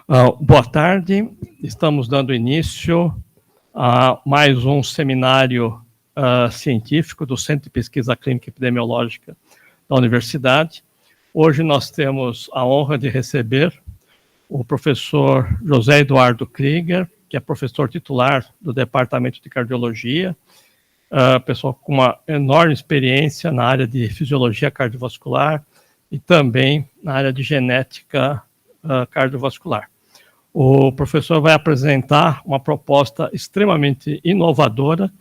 Boa tarde, estamos dando início a mais um seminário científico do Centro de Pesquisa Clínica e Epidemiológica da Universidade. Hoje nós temos a honra de receber o professor José Eduardo Krieger, que é professor titular do Departamento de Cardiologia, pessoa com uma enorme experiência na área de fisiologia cardiovascular e também na área de genética cardiovascular. O professor vai apresentar uma proposta extremamente inovadora,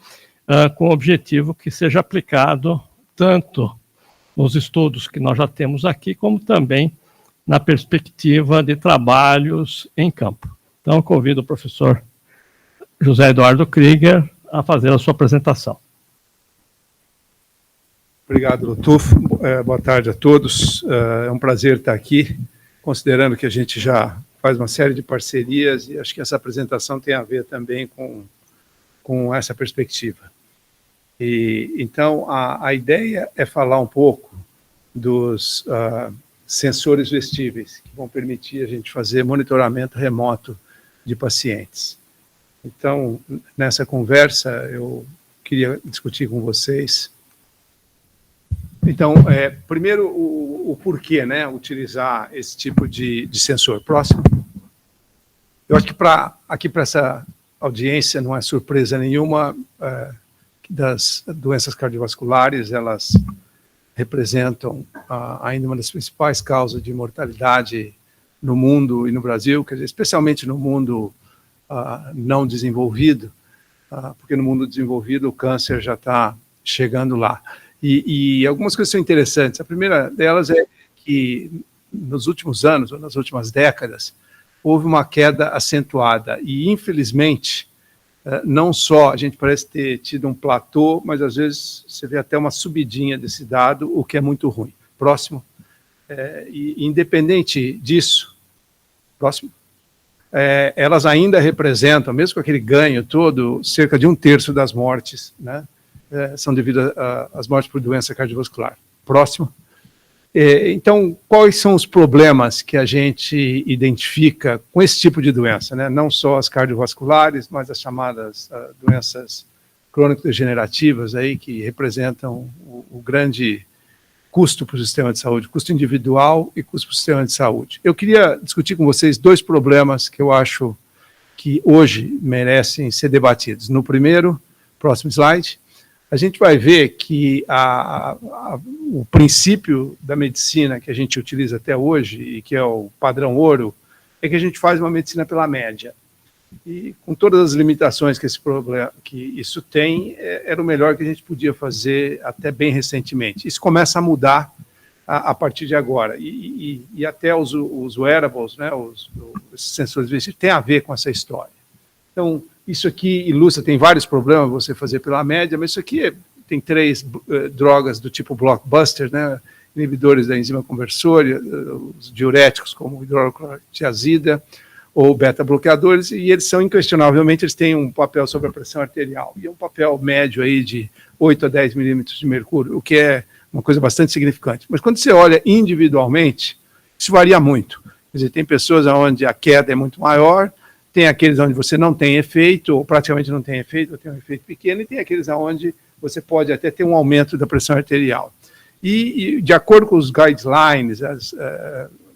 com o objetivo que seja aplicado tanto nos estudos que nós já temos aqui, como também na perspectiva de trabalhos em campo. Então, eu convido o professor José Eduardo Krieger a fazer a sua apresentação. Obrigado, Lutufo. Boa tarde a todos. É um prazer estar aqui, considerando que a gente já faz uma série de parcerias e acho que essa apresentação tem a ver também com essa perspectiva. Então, a ideia é falar um pouco dos sensores vestíveis, que vão permitir a gente fazer monitoramento remoto de pacientes. Então, nessa conversa, eu queria discutir com vocês. Então, primeiro, o porquê, né, utilizar esse tipo de sensor. Próximo. Eu acho que aqui para essa audiência não é surpresa nenhuma das doenças cardiovasculares, elas representam ainda uma das principais causas de mortalidade no mundo e no Brasil, quer dizer, especialmente no mundo não desenvolvido, porque no mundo desenvolvido o câncer já está chegando lá. E algumas coisas são interessantes. A primeira delas é que nos últimos anos, ou nas últimas décadas, houve uma queda acentuada e, infelizmente, não só a gente parece ter tido um platô, mas às vezes você vê até uma subidinha desse dado, o que é muito ruim. Próximo. E independente disso, próximo, elas ainda representam, mesmo com aquele ganho todo, cerca de 1/3 das mortes, né? São devido às mortes por doença cardiovascular. Próximo. Então, quais são os problemas que a gente identifica com esse tipo de doença, né? Não só as cardiovasculares, mas as chamadas doenças crônico-degenerativas, aí, que representam o grande custo para o sistema de saúde, custo individual e custo para o sistema de saúde. Eu queria discutir com vocês dois problemas que eu acho que hoje merecem ser debatidos. No primeiro, próximo slide, a gente vai ver que o princípio da medicina que a gente utiliza até hoje, e que é o padrão ouro, é que a gente faz uma medicina pela média. E com todas as limitações que isso tem, era o melhor que a gente podia fazer até bem recentemente. Isso começa a mudar a partir de agora. E até os wearables, né, os sensores vestíveis, tem a ver com essa história. Então, isso aqui ilustra, tem vários problemas você fazer pela média, mas isso aqui tem 3 drogas do tipo blockbuster, né, inibidores da enzima conversora, os diuréticos como hidroclorotiazida ou beta-bloqueadores, e eles são, inquestionavelmente, eles têm um papel sobre a pressão arterial, e é um papel médio aí de 8 a 10 milímetros de mercúrio, o que é uma coisa bastante significante. Mas quando você olha individualmente, isso varia muito. Quer dizer, tem pessoas onde a queda é muito maior, tem aqueles onde você não tem efeito, ou praticamente não tem efeito, ou tem um efeito pequeno, e tem aqueles onde você pode até ter um aumento da pressão arterial. E de acordo com os guidelines,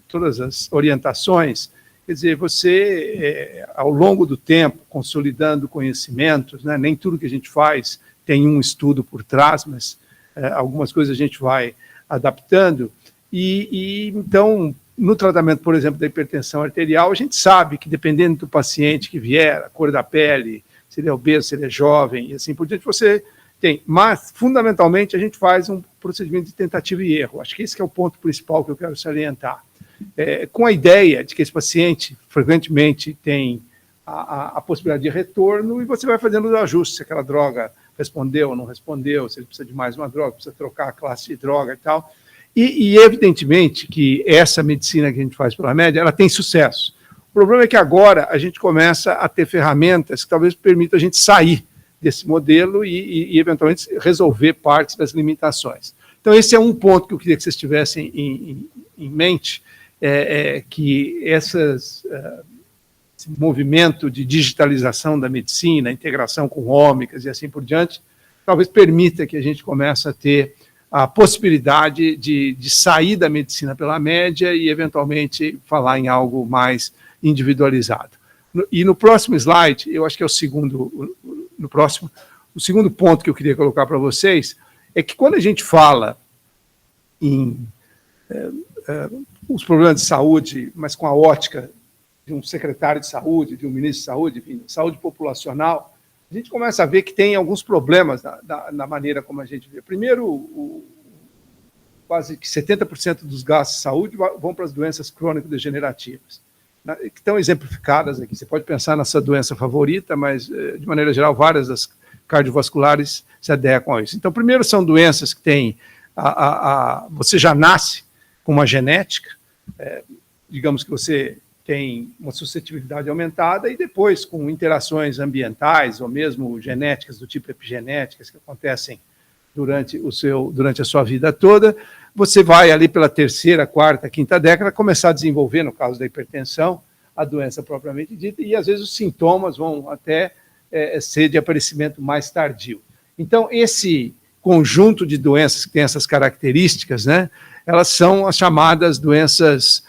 todas as orientações, quer dizer, você, ao longo do tempo, consolidando conhecimentos, né, nem tudo que a gente faz tem um estudo por trás, mas algumas coisas a gente vai adaptando, então, no tratamento, por exemplo, da hipertensão arterial, a gente sabe que, dependendo do paciente que vier, a cor da pele, se ele é obeso, se ele é jovem, e assim por diante, você tem. Mas, fundamentalmente, a gente faz um procedimento de tentativa e erro. Acho que esse que é o ponto principal que eu quero salientar. Com a ideia de que esse paciente, frequentemente, tem a possibilidade de retorno, e você vai fazendo os ajustes, se aquela droga respondeu ou não respondeu, se ele precisa de mais uma droga, precisa trocar a classe de droga e tal. E evidentemente que essa medicina que a gente faz pela média, ela tem sucesso. O problema é que agora a gente começa a ter ferramentas que talvez permitam a gente sair desse modelo e eventualmente resolver partes das limitações. Então esse é um ponto que eu queria que vocês tivessem em mente, que essas movimento de digitalização da medicina, integração com ômicas e assim por diante, talvez permita que a gente comece a ter a possibilidade de sair da medicina pela média e, eventualmente, falar em algo mais individualizado. E no próximo slide, eu acho que é o segundo ponto que eu queria colocar para vocês, é que quando a gente fala em os problemas de saúde, mas com a ótica de um secretário de saúde, de um ministro de saúde, enfim, saúde populacional, a gente começa a ver que tem alguns problemas na maneira como a gente vê. Primeiro, quase que 70% dos gastos de saúde vão para as doenças crônico-degenerativas, que estão exemplificadas aqui. Você pode pensar na sua doença favorita, mas, de maneira geral, várias das cardiovasculares se adequam a isso. Então, primeiro, são doenças que têm... você já nasce com uma genética, digamos que você tem uma suscetibilidade aumentada, e depois, com interações ambientais, ou mesmo genéticas do tipo epigenéticas, que acontecem durante a sua vida toda, você vai ali pela terceira, quarta, quinta década começar a desenvolver, no caso da hipertensão, a doença propriamente dita, e às vezes os sintomas vão até ser de aparecimento mais tardio. Então, esse conjunto de doenças que tem essas características, né, elas são as chamadas doenças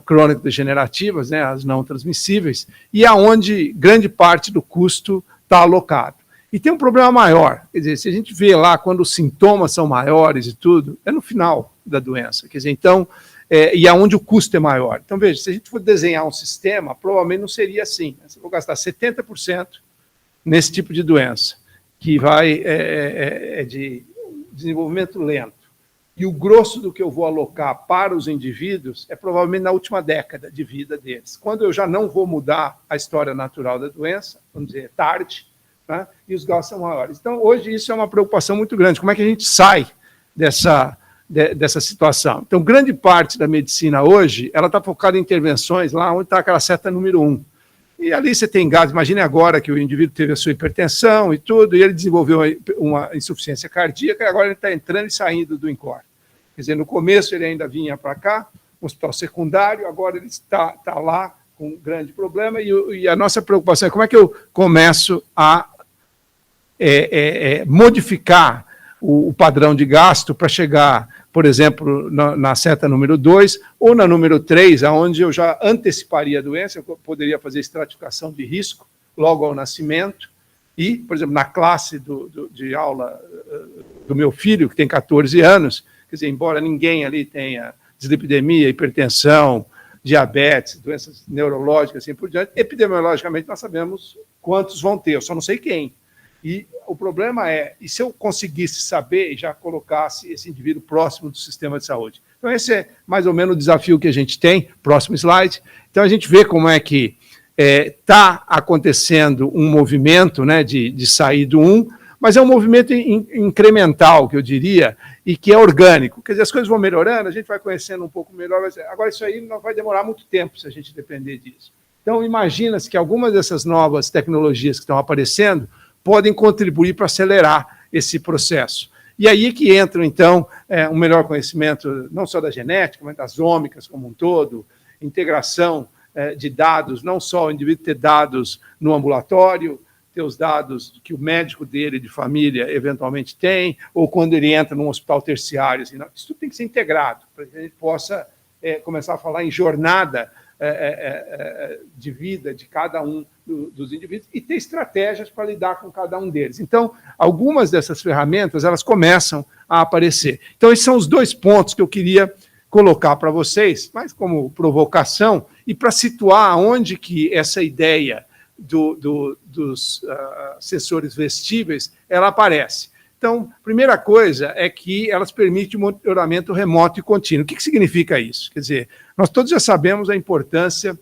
crônico-degenerativas, né, as não transmissíveis, e aonde grande parte do custo está alocado. E tem um problema maior, quer dizer, se a gente vê lá quando os sintomas são maiores e tudo, é no final da doença, quer dizer, então, e aonde o custo é maior. Então, veja, se a gente for desenhar um sistema, provavelmente não seria assim, né? Se eu vou gastar 70% nesse tipo de doença, que vai de desenvolvimento lento, e o grosso do que eu vou alocar para os indivíduos é provavelmente na última década de vida deles, quando eu já não vou mudar a história natural da doença, vamos dizer, tarde, né, e os gastos são maiores. Então, hoje, isso é uma preocupação muito grande. Como é que a gente sai dessa situação? Então, grande parte da medicina hoje, ela está focada em intervenções lá onde está aquela seta número 1. E ali você tem gases. Imagine agora que o indivíduo teve a sua hipertensão e tudo, e ele desenvolveu uma insuficiência cardíaca, e agora ele está entrando e saindo do INCOR. Quer dizer, no começo ele ainda vinha para cá, um hospital secundário, agora ele está lá com um grande problema, e a nossa preocupação é como é que eu começo a modificar o padrão de gasto para chegar, por exemplo, na seta número 2 ou na número 3, onde eu já anteciparia a doença, eu poderia fazer estratificação de risco logo ao nascimento, e, por exemplo, na classe de aula do meu filho, que tem 14 anos, quer dizer, embora ninguém ali tenha dislipidemia, hipertensão, diabetes, doenças neurológicas, assim por diante, epidemiologicamente nós sabemos quantos vão ter, eu só não sei quem. E o problema e se eu conseguisse saber e já colocasse esse indivíduo próximo do sistema de saúde? Então, esse é mais ou menos o desafio que a gente tem. Próximo slide. Então, a gente vê como é que está acontecendo um movimento, né, de sair do 1, mas é um movimento incremental, que eu diria, e que é orgânico. Quer dizer, as coisas vão melhorando, a gente vai conhecendo um pouco melhor. Agora, isso aí não vai demorar muito tempo se a gente depender disso. Então, imagina-se que algumas dessas novas tecnologias que estão aparecendo podem contribuir para acelerar esse processo. E aí que entra, então, um melhor conhecimento, não só da genética, mas das ômicas como um todo, integração de dados, não só o indivíduo ter dados no ambulatório, ter os dados que o médico dele, de família, eventualmente tem, ou quando ele entra num hospital terciário. Assim, não, isso tudo tem que ser integrado, para que a gente possa começar a falar em jornada de vida de cada um dos indivíduos e ter estratégias para lidar com cada um deles. Então, algumas dessas ferramentas, elas começam a aparecer. Então, esses são os 2 pontos que eu queria colocar para vocês, mas como provocação, e para situar onde que essa ideia dos sensores vestíveis, ela aparece. Então, primeira coisa é que elas permitem monitoramento remoto e contínuo. O que significa isso? Quer dizer, nós todos já sabemos a importância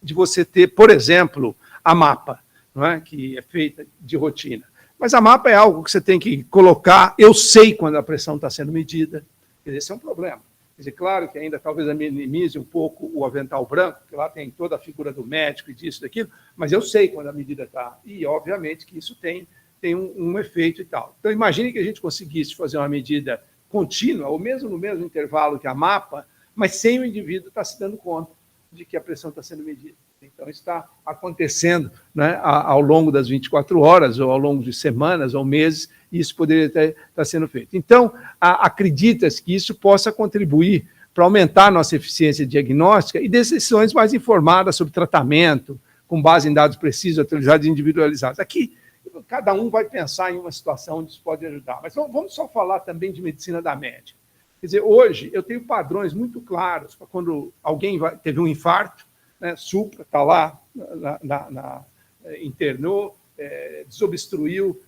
de você ter, por exemplo, a mapa, não é? Que é feita de rotina. Mas a mapa é algo que você tem que colocar, eu sei quando a pressão está sendo medida. Quer dizer, esse é um problema. Quer dizer, claro que ainda talvez minimize um pouco o avental branco, porque lá tem toda a figura do médico e disso, daquilo, mas eu sei quando a medida está. E, obviamente, que isso tem um efeito e tal. Então, imagine que a gente conseguisse fazer uma medida contínua, ou mesmo no mesmo intervalo que a mapa, mas sem o indivíduo estar se dando conta de que a pressão está sendo medida. Então, está acontecendo, né, ao longo das 24 horas, ou ao longo de semanas ou meses, e isso poderia estar sendo feito. Então, acredita-se que isso possa contribuir para aumentar a nossa eficiência diagnóstica e decisões mais informadas sobre tratamento, com base em dados precisos, atualizados e individualizados. Aqui, cada um vai pensar em uma situação onde isso pode ajudar. Mas vamos só falar também de medicina da médica. Quer dizer, hoje eu tenho padrões muito claros para quando alguém teve um infarto, né, supra, está lá, internou, desobstruiu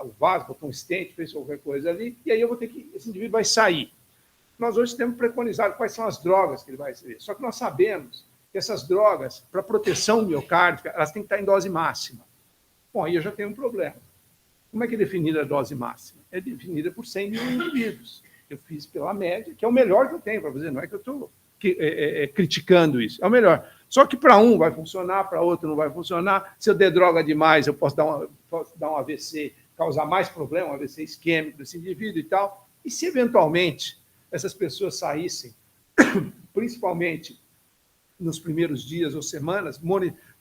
o vaso, botou um stent, fez qualquer coisa ali, e aí eu vou ter que, esse indivíduo vai sair. Nós hoje temos preconizado quais são as drogas que ele vai receber. Só que nós sabemos que essas drogas, para proteção miocárdica, elas têm que estar em dose máxima. Bom, aí eu já tenho um problema. Como é que é definida a dose máxima? É definida por 100 mil indivíduos. Eu fiz pela média, que é o melhor que eu tenho para fazer, não é que eu estou criticando isso, é o melhor. Só que para um vai funcionar, para outro não vai funcionar. Se eu der droga demais, eu posso dar um AVC, causar mais problema, um AVC isquêmico desse indivíduo e tal. E se eventualmente essas pessoas saíssem, principalmente nos primeiros dias ou semanas,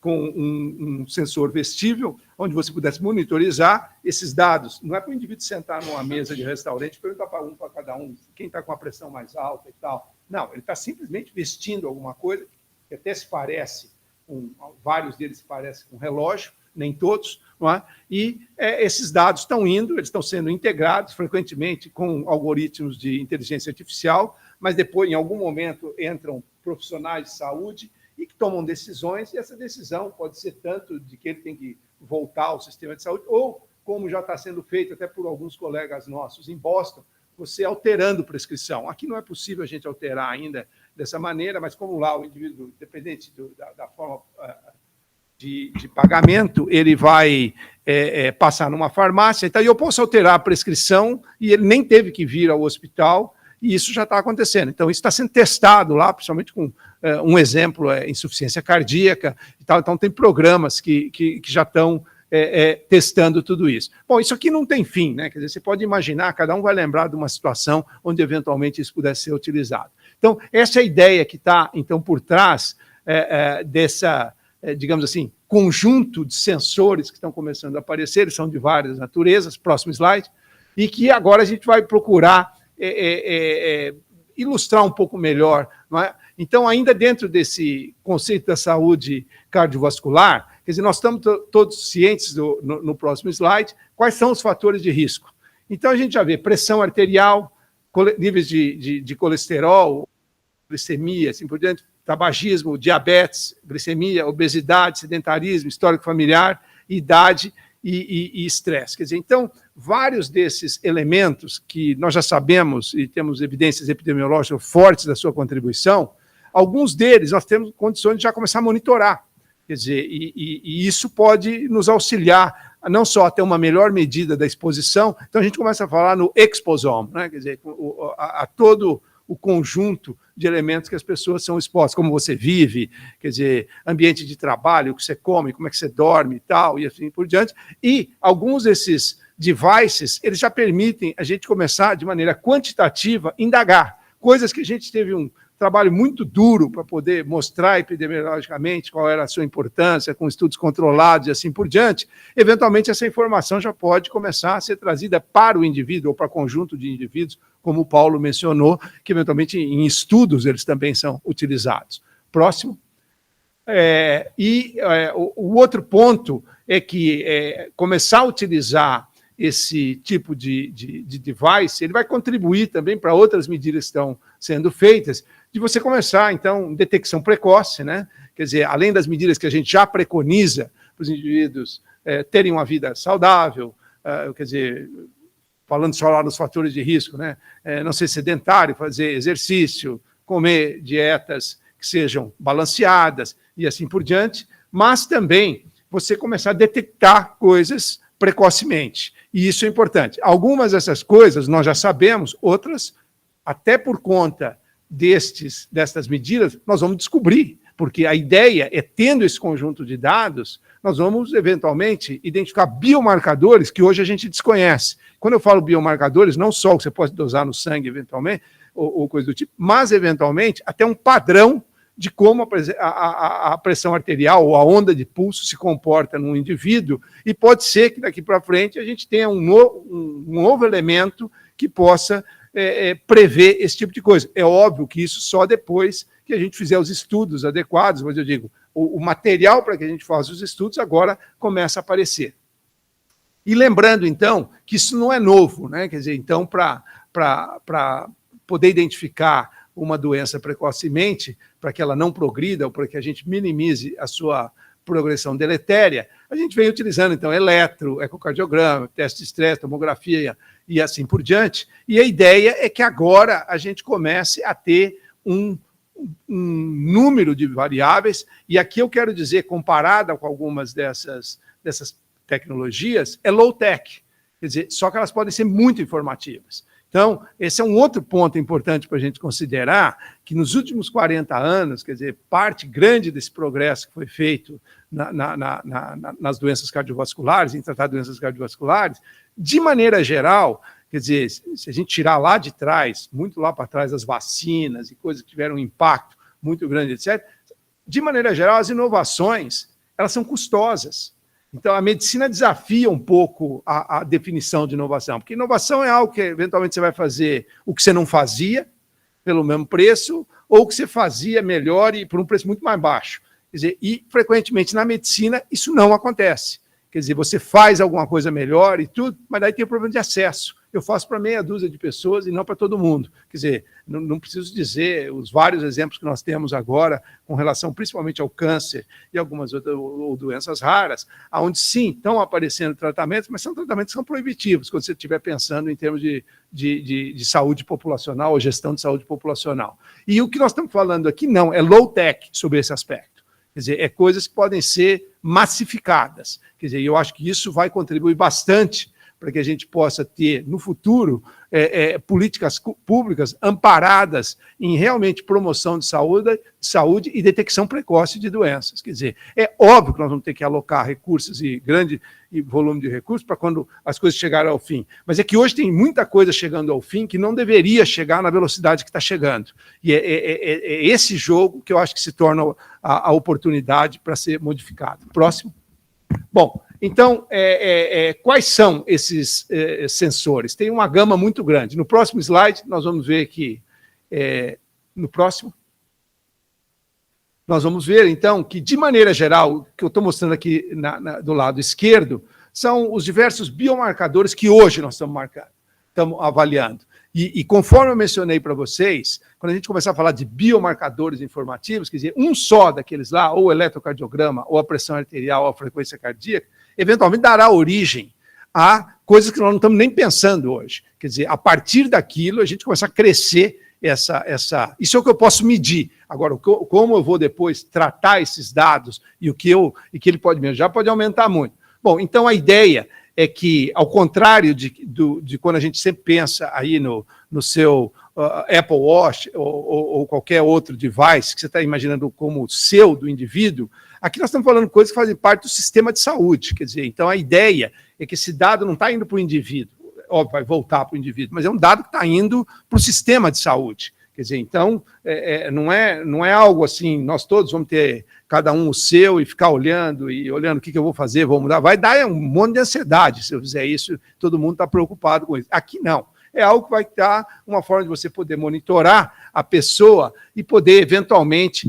com um sensor vestível, onde você pudesse monitorizar esses dados. Não é para o indivíduo sentar numa mesa de restaurante e perguntar para cada um quem está com a pressão mais alta e tal. Não, ele está simplesmente vestindo alguma coisa que até se parece, vários deles se parecem com relógio, nem todos, não é? E esses dados estão indo, eles estão sendo integrados frequentemente com algoritmos de inteligência artificial, mas depois, em algum momento, entram profissionais de saúde e que tomam decisões, e essa decisão pode ser tanto de que ele tem que voltar ao sistema de saúde, ou, como já está sendo feito até por alguns colegas nossos em Boston, você alterando prescrição. Aqui não é possível a gente alterar ainda dessa maneira, mas como lá o indivíduo, dependente da forma de pagamento, ele vai passar numa farmácia, então eu posso alterar a prescrição e ele nem teve que vir ao hospital, e isso já está acontecendo. Então, isso está sendo testado lá, principalmente com um exemplo, insuficiência cardíaca e tal. Então, tem programas que já estão testando tudo isso. Bom, isso aqui não tem fim, né? Quer dizer, você pode imaginar, cada um vai lembrar de uma situação onde, eventualmente, isso pudesse ser utilizado. Então, essa é a ideia que está, então, por trás dessa, digamos assim, conjunto de sensores que estão começando a aparecer, eles são de várias naturezas, próximo slide, e que agora a gente vai procurar ilustrar um pouco melhor, não é? Então, ainda dentro desse conceito da saúde cardiovascular, quer dizer, nós estamos todos cientes, no próximo slide, quais são os fatores de risco. Então, a gente já vê pressão arterial, níveis de colesterol, glicemia, assim por diante, tabagismo, diabetes, glicemia, obesidade, sedentarismo, histórico familiar, idade e estresse. Quer dizer, então, vários desses elementos que nós já sabemos e temos evidências epidemiológicas fortes da sua contribuição, alguns deles nós temos condições de já começar a monitorar. Quer dizer, e isso pode nos auxiliar não só a ter uma melhor medida da exposição, então a gente começa a falar no exposome, né? Quer dizer, a todo o conjunto de elementos que as pessoas são expostas, como você vive, quer dizer, ambiente de trabalho, o que você come, como é que você dorme e tal, e assim por diante. E alguns desses devices, eles já permitem a gente começar, de maneira quantitativa, indagar, coisas que a gente teve um trabalho muito duro para poder mostrar epidemiologicamente qual era a sua importância, com estudos controlados e assim por diante. Eventualmente, essa informação já pode começar a ser trazida para o indivíduo ou para conjunto de indivíduos, como o Paulo mencionou, que eventualmente em estudos eles também são utilizados. Próximo. O outro ponto é que começar a utilizar esse tipo de device, ele vai contribuir também para outras medidas que estão sendo feitas, de você começar, então, detecção precoce, né? Quer dizer, além das medidas que a gente já preconiza para os indivíduos terem uma vida saudável, quer dizer, falando só lá nos fatores de risco, né? Não ser sedentário, fazer exercício, comer dietas que sejam balanceadas e assim por diante, mas também você começar a detectar coisas precocemente. E isso é importante. Algumas dessas coisas nós já sabemos, outras, até por conta destas medidas, nós vamos descobrir, porque a ideia é, tendo esse conjunto de dados, nós vamos, eventualmente, identificar biomarcadores que hoje a gente desconhece. Quando eu falo biomarcadores, não só o que você pode dosar no sangue, eventualmente, ou coisa do tipo, mas, eventualmente, até um padrão de como a pressão arterial ou a onda de pulso se comporta num indivíduo, e pode ser que daqui para frente a gente tenha um novo elemento que possa prever esse tipo de coisa. É óbvio que isso só depois que a gente fizer os estudos adequados, mas eu digo, o material para que a gente faça os estudos agora começa a aparecer. E lembrando, então, que isso não é novo, né? Quer dizer, então, para poder identificar uma doença precocemente, para que ela não progrida ou para que a gente minimize a sua progressão deletéria, a gente vem utilizando, então, ecocardiograma, teste de estresse, tomografia e assim por diante. E a ideia é que agora a gente comece a ter um número de variáveis, e aqui eu quero dizer, comparada com algumas dessas tecnologias, é low-tech, quer dizer, só que elas podem ser muito informativas. Então, esse é um outro ponto importante para a gente considerar, que nos últimos 40 anos, quer dizer, parte grande desse progresso que foi feito nas doenças cardiovasculares, em tratar doenças cardiovasculares, de maneira geral, quer dizer, se a gente tirar lá de trás, muito lá para trás, as vacinas e coisas que tiveram um impacto muito grande, etc., de maneira geral, as inovações, elas são custosas. Então, a medicina desafia um pouco a definição de inovação, porque inovação é algo que, eventualmente, você vai fazer o que você não fazia, pelo mesmo preço, ou o que você fazia melhor e por um preço muito mais baixo. Quer dizer, e, frequentemente, na medicina, isso não acontece. Quer dizer, você faz alguma coisa melhor e tudo, mas daí tem o problema de acesso. Eu faço para meia dúzia de pessoas e não para todo mundo. Quer dizer, não preciso dizer os vários exemplos que nós temos agora com relação principalmente ao câncer e algumas outras ou doenças raras, onde sim, estão aparecendo tratamentos, mas são tratamentos que são proibitivos, quando você estiver pensando em termos de saúde populacional ou gestão de saúde populacional. E o que nós estamos falando aqui não, é low-tech sobre esse aspecto. Quer dizer, é coisas que podem ser massificadas. Quer dizer, eu acho que isso vai contribuir bastante para que a gente possa ter, no futuro, políticas públicas amparadas em realmente promoção de saúde e detecção precoce de doenças. Quer dizer, é óbvio que nós vamos ter que alocar recursos e grande volume de recursos para quando as coisas chegarem ao fim. Mas é que hoje tem muita coisa chegando ao fim que não deveria chegar na velocidade que está chegando. E é esse jogo que eu acho que se torna a oportunidade para ser modificado. Próximo. Bom, então, quais são esses sensores? Tem uma gama muito grande. No próximo slide, nós vamos ver que... no próximo, nós vamos ver, então, que, de maneira geral, o que eu estou mostrando aqui do lado esquerdo, são os diversos biomarcadores que hoje nós estamos avaliando. E conforme eu mencionei para vocês, quando a gente começar a falar de biomarcadores informativos, quer dizer, um só daqueles lá, ou o eletrocardiograma, ou a pressão arterial, ou a frequência cardíaca, eventualmente dará origem a coisas que nós não estamos nem pensando hoje. Quer dizer, a partir daquilo, a gente começa a crescer isso é o que eu posso medir. Agora, como eu vou depois tratar esses dados e que ele pode me ajudar, pode aumentar muito. Bom, então a ideia é que, ao contrário de quando a gente sempre pensa aí no seu Apple Watch ou qualquer outro device que você está imaginando como seu, do indivíduo, aqui nós estamos falando de coisas que fazem parte do sistema de saúde. Quer dizer, então a ideia é que esse dado não está indo para o indivíduo, óbvio, vai voltar para o indivíduo, mas é um dado que está indo para o sistema de saúde. Quer dizer, então, não é algo assim, nós todos vamos ter cada um o seu e ficar olhando o que eu vou fazer, vou mudar. Vai dar um monte de ansiedade se eu fizer isso, todo mundo está preocupado com isso. Aqui não. É algo que vai dar uma forma de você poder monitorar a pessoa e poder, eventualmente,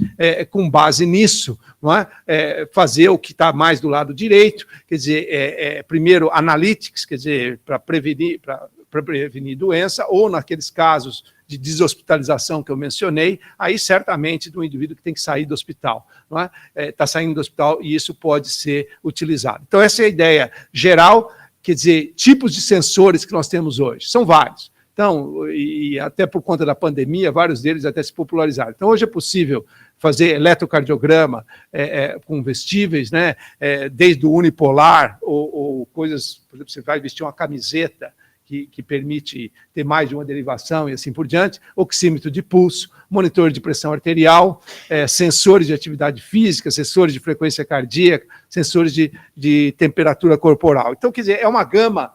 com base nisso, não é? Fazer o que está mais do lado direito, quer dizer, primeiro, analytics, quer dizer, para prevenir doença, ou naqueles casos de deshospitalização que eu mencionei, aí certamente do indivíduo que tem que sair do hospital, não é? Está saindo do hospital e isso pode ser utilizado. Então, essa é a ideia geral, quer dizer, tipos de sensores que nós temos hoje, são vários. Então, e até por conta da pandemia, vários deles até se popularizaram. Então, hoje é possível fazer eletrocardiograma com vestíveis, né? Desde o unipolar, ou coisas, por exemplo, você vai vestir uma camiseta que permite ter mais de uma derivação e assim por diante, oxímetro de pulso, monitor de pressão arterial, sensores de atividade física, sensores de frequência cardíaca, sensores de temperatura corporal. Então, quer dizer, é uma gama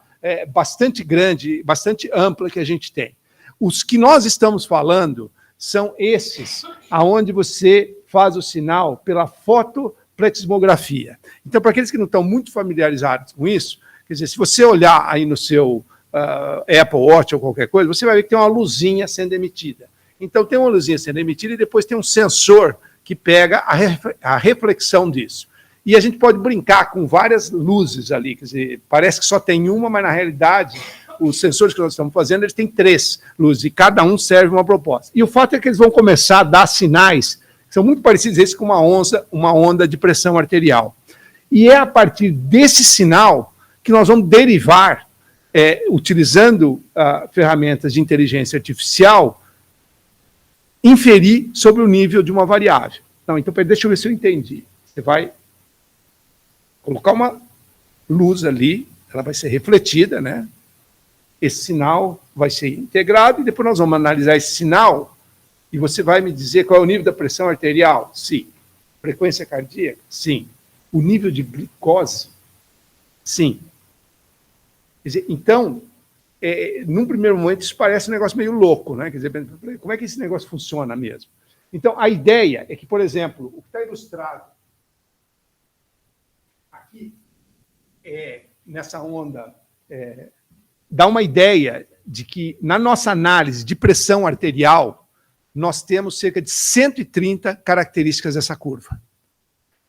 bastante grande, bastante ampla que a gente tem. Os que nós estamos falando são esses, aonde você faz o sinal pela fotoplexismografia. Então, para aqueles que não estão muito familiarizados com isso, quer dizer, se você olhar aí no seu Apple Watch ou qualquer coisa, você vai ver que tem uma luzinha sendo emitida. Então, tem uma luzinha sendo emitida e depois tem um sensor que pega a reflexão disso. E a gente pode brincar com várias luzes ali, quer dizer, parece que só tem uma, mas na realidade, os sensores que nós estamos fazendo, eles têm 3 luzes, e cada um serve uma proposta. E o fato é que eles vão começar a dar sinais, que são muito parecidos esse com uma onda de pressão arterial. E é a partir desse sinal que nós vamos derivar, utilizando ferramentas de inteligência artificial, inferir sobre o nível de uma variável. Não, então, deixa eu ver se eu entendi. Você vai colocar uma luz ali, ela vai ser refletida, né? Esse sinal vai ser integrado e depois nós vamos analisar esse sinal e você vai me dizer qual é o nível da pressão arterial? Sim. Frequência cardíaca? Sim. O nível de glicose? Sim. Quer dizer, então, num primeiro momento, isso parece um negócio meio louco, né? Quer dizer, como é que esse negócio funciona mesmo? Então, a ideia é que, por exemplo, o que está ilustrado aqui, nessa onda, dá uma ideia de que, na nossa análise de pressão arterial, nós temos cerca de 130 características dessa curva.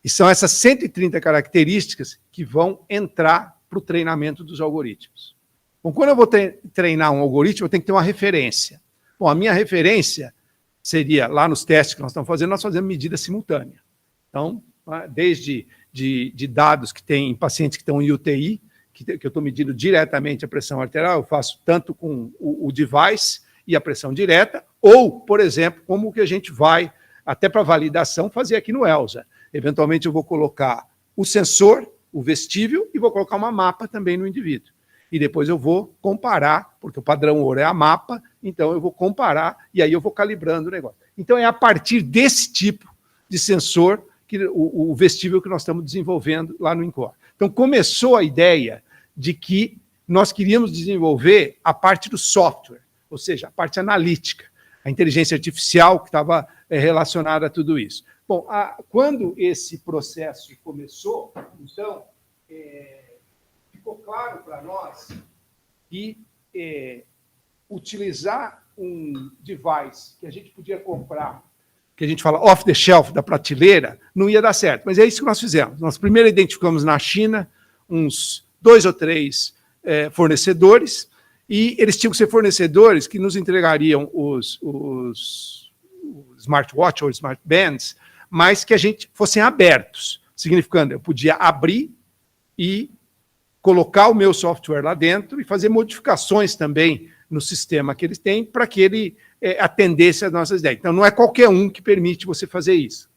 E são essas 130 características que vão entrar para o treinamento dos algoritmos. Bom, quando eu vou treinar um algoritmo, eu tenho que ter uma referência. Bom, a minha referência seria, lá nos testes que nós estamos fazendo, nós fazemos medida simultânea. Então, desde de dados que tem em pacientes que estão em UTI, que eu estou medindo diretamente a pressão arterial, eu faço tanto com o device e a pressão direta, ou, por exemplo, como que a gente vai, até para validação, fazer aqui no ELSA. Eventualmente eu vou colocar o sensor, o vestível, e vou colocar uma mapa também no indivíduo. E depois eu vou comparar, porque o padrão ouro é a mapa, então eu vou comparar, e aí eu vou calibrando o negócio. Então é a partir desse tipo de sensor, o vestível que nós estamos desenvolvendo lá no INCOR. Então, começou a ideia de que nós queríamos desenvolver a parte do software, ou seja, a parte analítica, a inteligência artificial que estava relacionada a tudo isso. Bom, quando esse processo começou, então, ficou claro para nós que utilizar um device que a gente podia comprar, que a gente fala off the shelf, da prateleira, não ia dar certo. Mas é isso que nós fizemos. Nós primeiro identificamos na China uns 2 ou 3 fornecedores, e eles tinham que ser fornecedores que nos entregariam os smartwatch ou smartbands, mas que a gente fossem abertos, significando eu podia abrir e colocar o meu software lá dentro e fazer modificações também no sistema que eles têm para que ele atendesse às nossas ideias. Então, não é qualquer um que permite você fazer isso.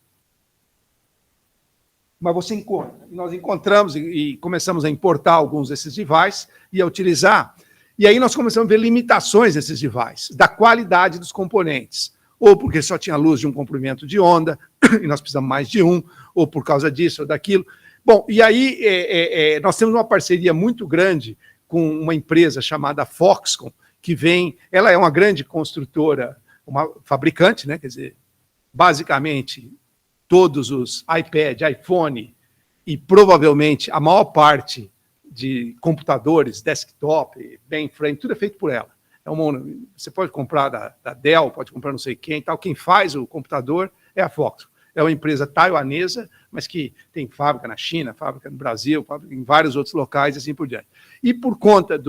Mas você encontra. Nós encontramos e começamos a importar alguns desses devices e a utilizar. E aí nós começamos a ver limitações desses devices, da qualidade dos componentes. Ou porque só tinha luz de um comprimento de onda, e nós precisamos mais de um, ou por causa disso ou daquilo. Bom, e aí nós temos uma parceria muito grande com uma empresa chamada Foxconn, que vem, ela é uma grande construtora, uma fabricante, né? Quer dizer, basicamente, todos os iPad, iPhone e provavelmente a maior parte de computadores, desktop, mainframe, tudo é feito por ela. Você pode comprar da Dell, pode comprar não sei quem, tal. Quem faz o computador é a Foxconn. É uma empresa taiwanesa, mas que tem fábrica na China, fábrica no Brasil, fábrica em vários outros locais e assim por diante. E por conta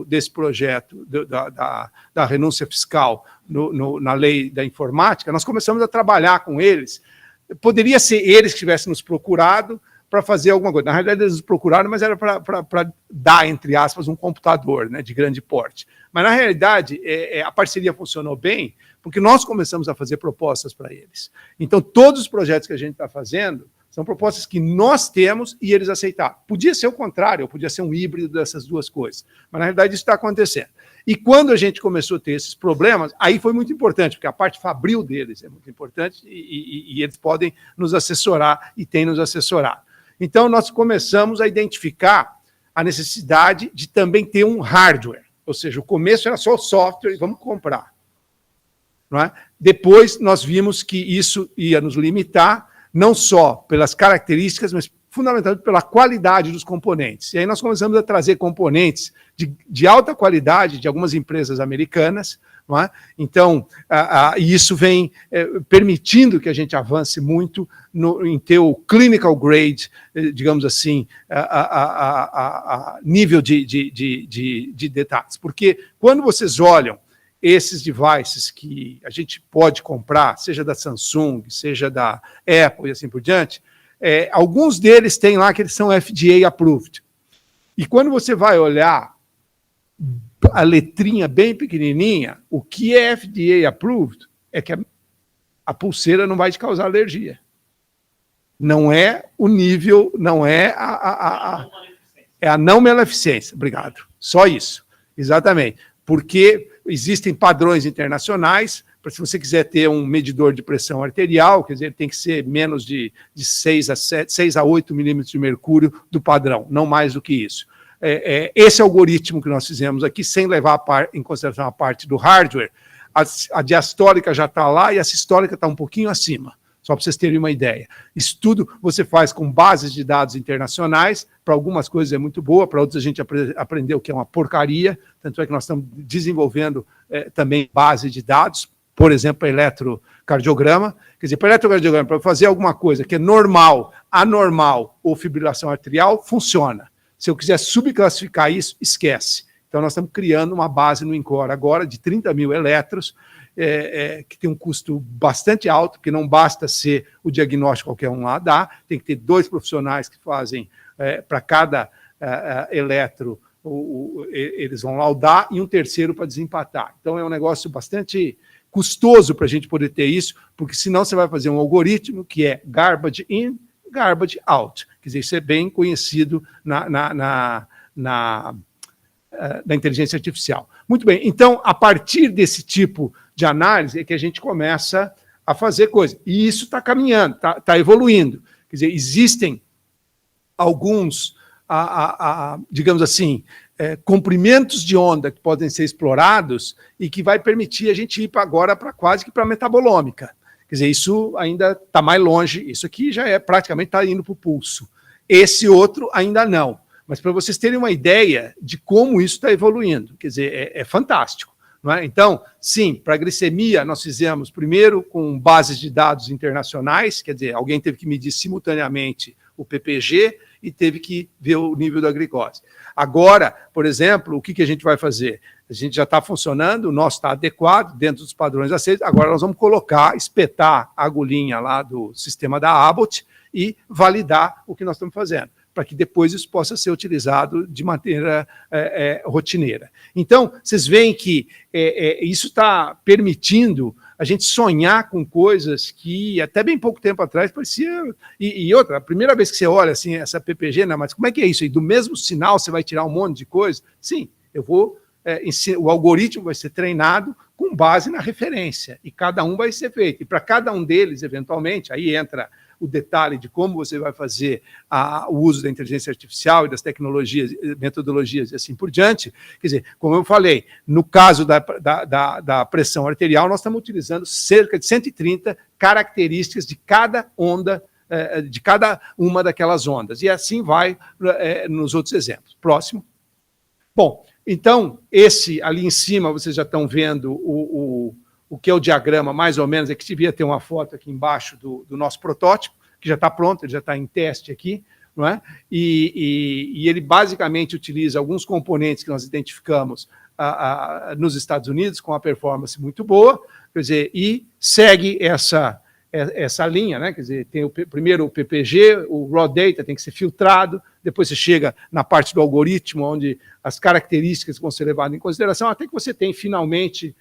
desse projeto da renúncia fiscal na lei da informática, nós começamos a trabalhar com eles. Poderia ser eles que tivessem nos procurado para fazer alguma coisa. Na realidade, eles nos procuraram, mas era para dar, entre aspas, um computador, né, de grande porte. Mas, na realidade, a parceria funcionou bem, porque nós começamos a fazer propostas para eles. Então, todos os projetos que a gente está fazendo são propostas que nós temos e eles aceitaram. Podia ser o contrário, podia ser um híbrido dessas duas coisas. Mas, na realidade, isso está acontecendo. E quando a gente começou a ter esses problemas, aí foi muito importante, porque a parte fabril deles é muito importante e eles podem nos assessorar e têm nos assessorado. Então, nós começamos a identificar a necessidade de também ter um hardware. Ou seja, o começo era só o software e vamos comprar. Não é? depois nós vimos que isso ia nos limitar, não só pelas características, mas fundamentalmente pela qualidade dos componentes. E aí nós começamos a trazer componentes de alta qualidade de algumas empresas americanas, não é? Então, e isso vem permitindo que a gente avance muito em ter o clinical grade, digamos assim, nível de detalhes. Porque quando vocês olham esses devices que a gente pode comprar, seja da Samsung, seja da Apple e assim por diante, alguns deles têm lá que eles são FDA approved. E quando você vai olhar a letrinha bem pequenininha, o que é FDA approved é que a pulseira não vai te causar alergia. Não é o nível, não é a não maleficência. Obrigado. Só isso. Exatamente. Porque existem padrões internacionais. Se você quiser ter um medidor de pressão arterial, quer dizer, tem que ser menos de 6 a 8 milímetros de mercúrio do padrão, não mais do que isso. Esse algoritmo que nós fizemos aqui, sem levar em consideração a parte do hardware, a diastólica já está lá e a sistólica está um pouquinho acima, só para vocês terem uma ideia. Isso tudo você faz com bases de dados internacionais, para algumas coisas é muito boa, para outras a gente aprendeu que é uma porcaria, tanto é que nós estamos desenvolvendo também base de dados, por exemplo, para eletrocardiograma. Quer dizer, para eletrocardiograma, para fazer alguma coisa que é normal, anormal ou fibrilação arterial, funciona. Se eu quiser subclassificar isso, esquece. Então, nós estamos criando uma base no INCOR agora de 30 mil eletros, que tem um custo bastante alto, porque não basta ser o diagnóstico qualquer um lá dá, tem que ter 2 profissionais que fazem para cada eletro, eles vão laudar, e um terceiro para desempatar. Então, é um negócio bastante custoso para a gente poder ter isso, porque senão você vai fazer um algoritmo que é garbage in, garbage out. Quer dizer, isso é bem conhecido na inteligência artificial. Muito bem, então, a partir desse tipo de análise é que a gente começa a fazer coisas. E isso está caminhando, está evoluindo. Quer dizer, existem alguns, digamos assim, comprimentos de onda que podem ser explorados e que vai permitir a gente ir agora para quase que para a metabolômica. Quer dizer, isso ainda está mais longe, isso aqui já praticamente está indo para o pulso. Esse outro ainda não. Mas para vocês terem uma ideia de como isso está evoluindo, quer dizer, é fantástico. Não é? Então, sim, para a glicemia nós fizemos primeiro com bases de dados internacionais, quer dizer, alguém teve que medir simultaneamente o PPG e teve que ver o nível da glicose. Agora, por exemplo, o que a gente vai fazer? A gente já está funcionando, o nosso está adequado, dentro dos padrões aceitos, agora nós vamos espetar a agulhinha lá do sistema da Abbott e validar o que nós estamos fazendo, para que depois isso possa ser utilizado de maneira rotineira. Então, vocês veem que isso está permitindo a gente sonhar com coisas que até bem pouco tempo atrás parecia... E outra, a primeira vez que você olha assim, essa PPG, né, mas como é que é isso? E do mesmo sinal você vai tirar um monte de coisa? Sim, eu vou... o algoritmo vai ser treinado com base na referência, e cada um vai ser feito. E para cada um deles, eventualmente, aí entra o detalhe de como você vai fazer o uso da inteligência artificial e das tecnologias, metodologias e assim por diante. Quer dizer, como eu falei, no caso da pressão arterial, nós estamos utilizando cerca de 130 características de cada onda, de cada uma daquelas ondas. E assim vai nos outros exemplos. Próximo. Bom, então, esse ali em cima, vocês já estão vendo o que é o diagrama, mais ou menos, é que devia ter uma foto aqui embaixo do nosso protótipo, que já está pronto, ele já está em teste aqui, não é? E ele basicamente utiliza alguns componentes que nós identificamos nos Estados Unidos, com uma performance muito boa, quer dizer, e segue essa linha, né? Quer dizer, tem primeiro o PPG, o raw data tem que ser filtrado, depois você chega na parte do algoritmo, onde as características vão ser levadas em consideração, até que você tem finalmente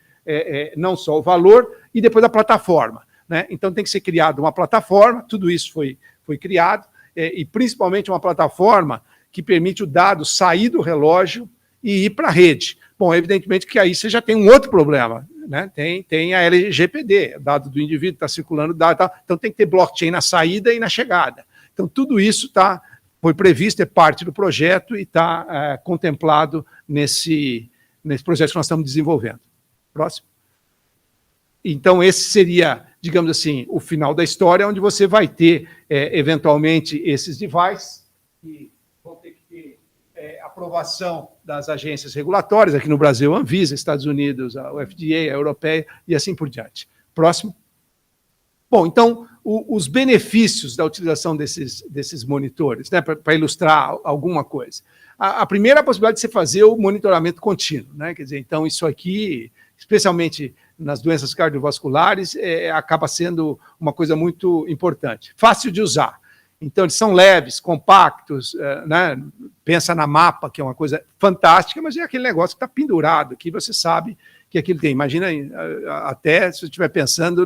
não só o valor, e depois a plataforma, né? Então tem que ser criada uma plataforma, tudo isso foi criado, e principalmente uma plataforma que permite o dado sair do relógio e ir para a rede. Bom, evidentemente que aí você já tem um outro problema, né? Tem a LGPD, o dado do indivíduo está circulando, então tem que ter blockchain na saída e na chegada. Então tudo isso foi previsto, é parte do projeto e está contemplado nesse projeto que nós estamos desenvolvendo. Próximo. Então, esse seria, digamos assim, o final da história, onde você vai ter, eventualmente, esses devices, que vão ter que ter aprovação das agências regulatórias, aqui no Brasil, a Anvisa, Estados Unidos, a FDA, a Europeia, e assim por diante. Próximo. Bom, então, os benefícios da utilização desses monitores, né, para ilustrar alguma coisa. A primeira é a possibilidade de você fazer o monitoramento contínuo, né? Quer dizer, então, isso aqui, especialmente nas doenças cardiovasculares, acaba sendo uma coisa muito importante. Fácil de usar. Então, eles são leves, compactos, né? Pensa na mapa, que é uma coisa fantástica, mas é aquele negócio que está pendurado aqui, você sabe que aquilo tem. Imagina, até se você estiver pensando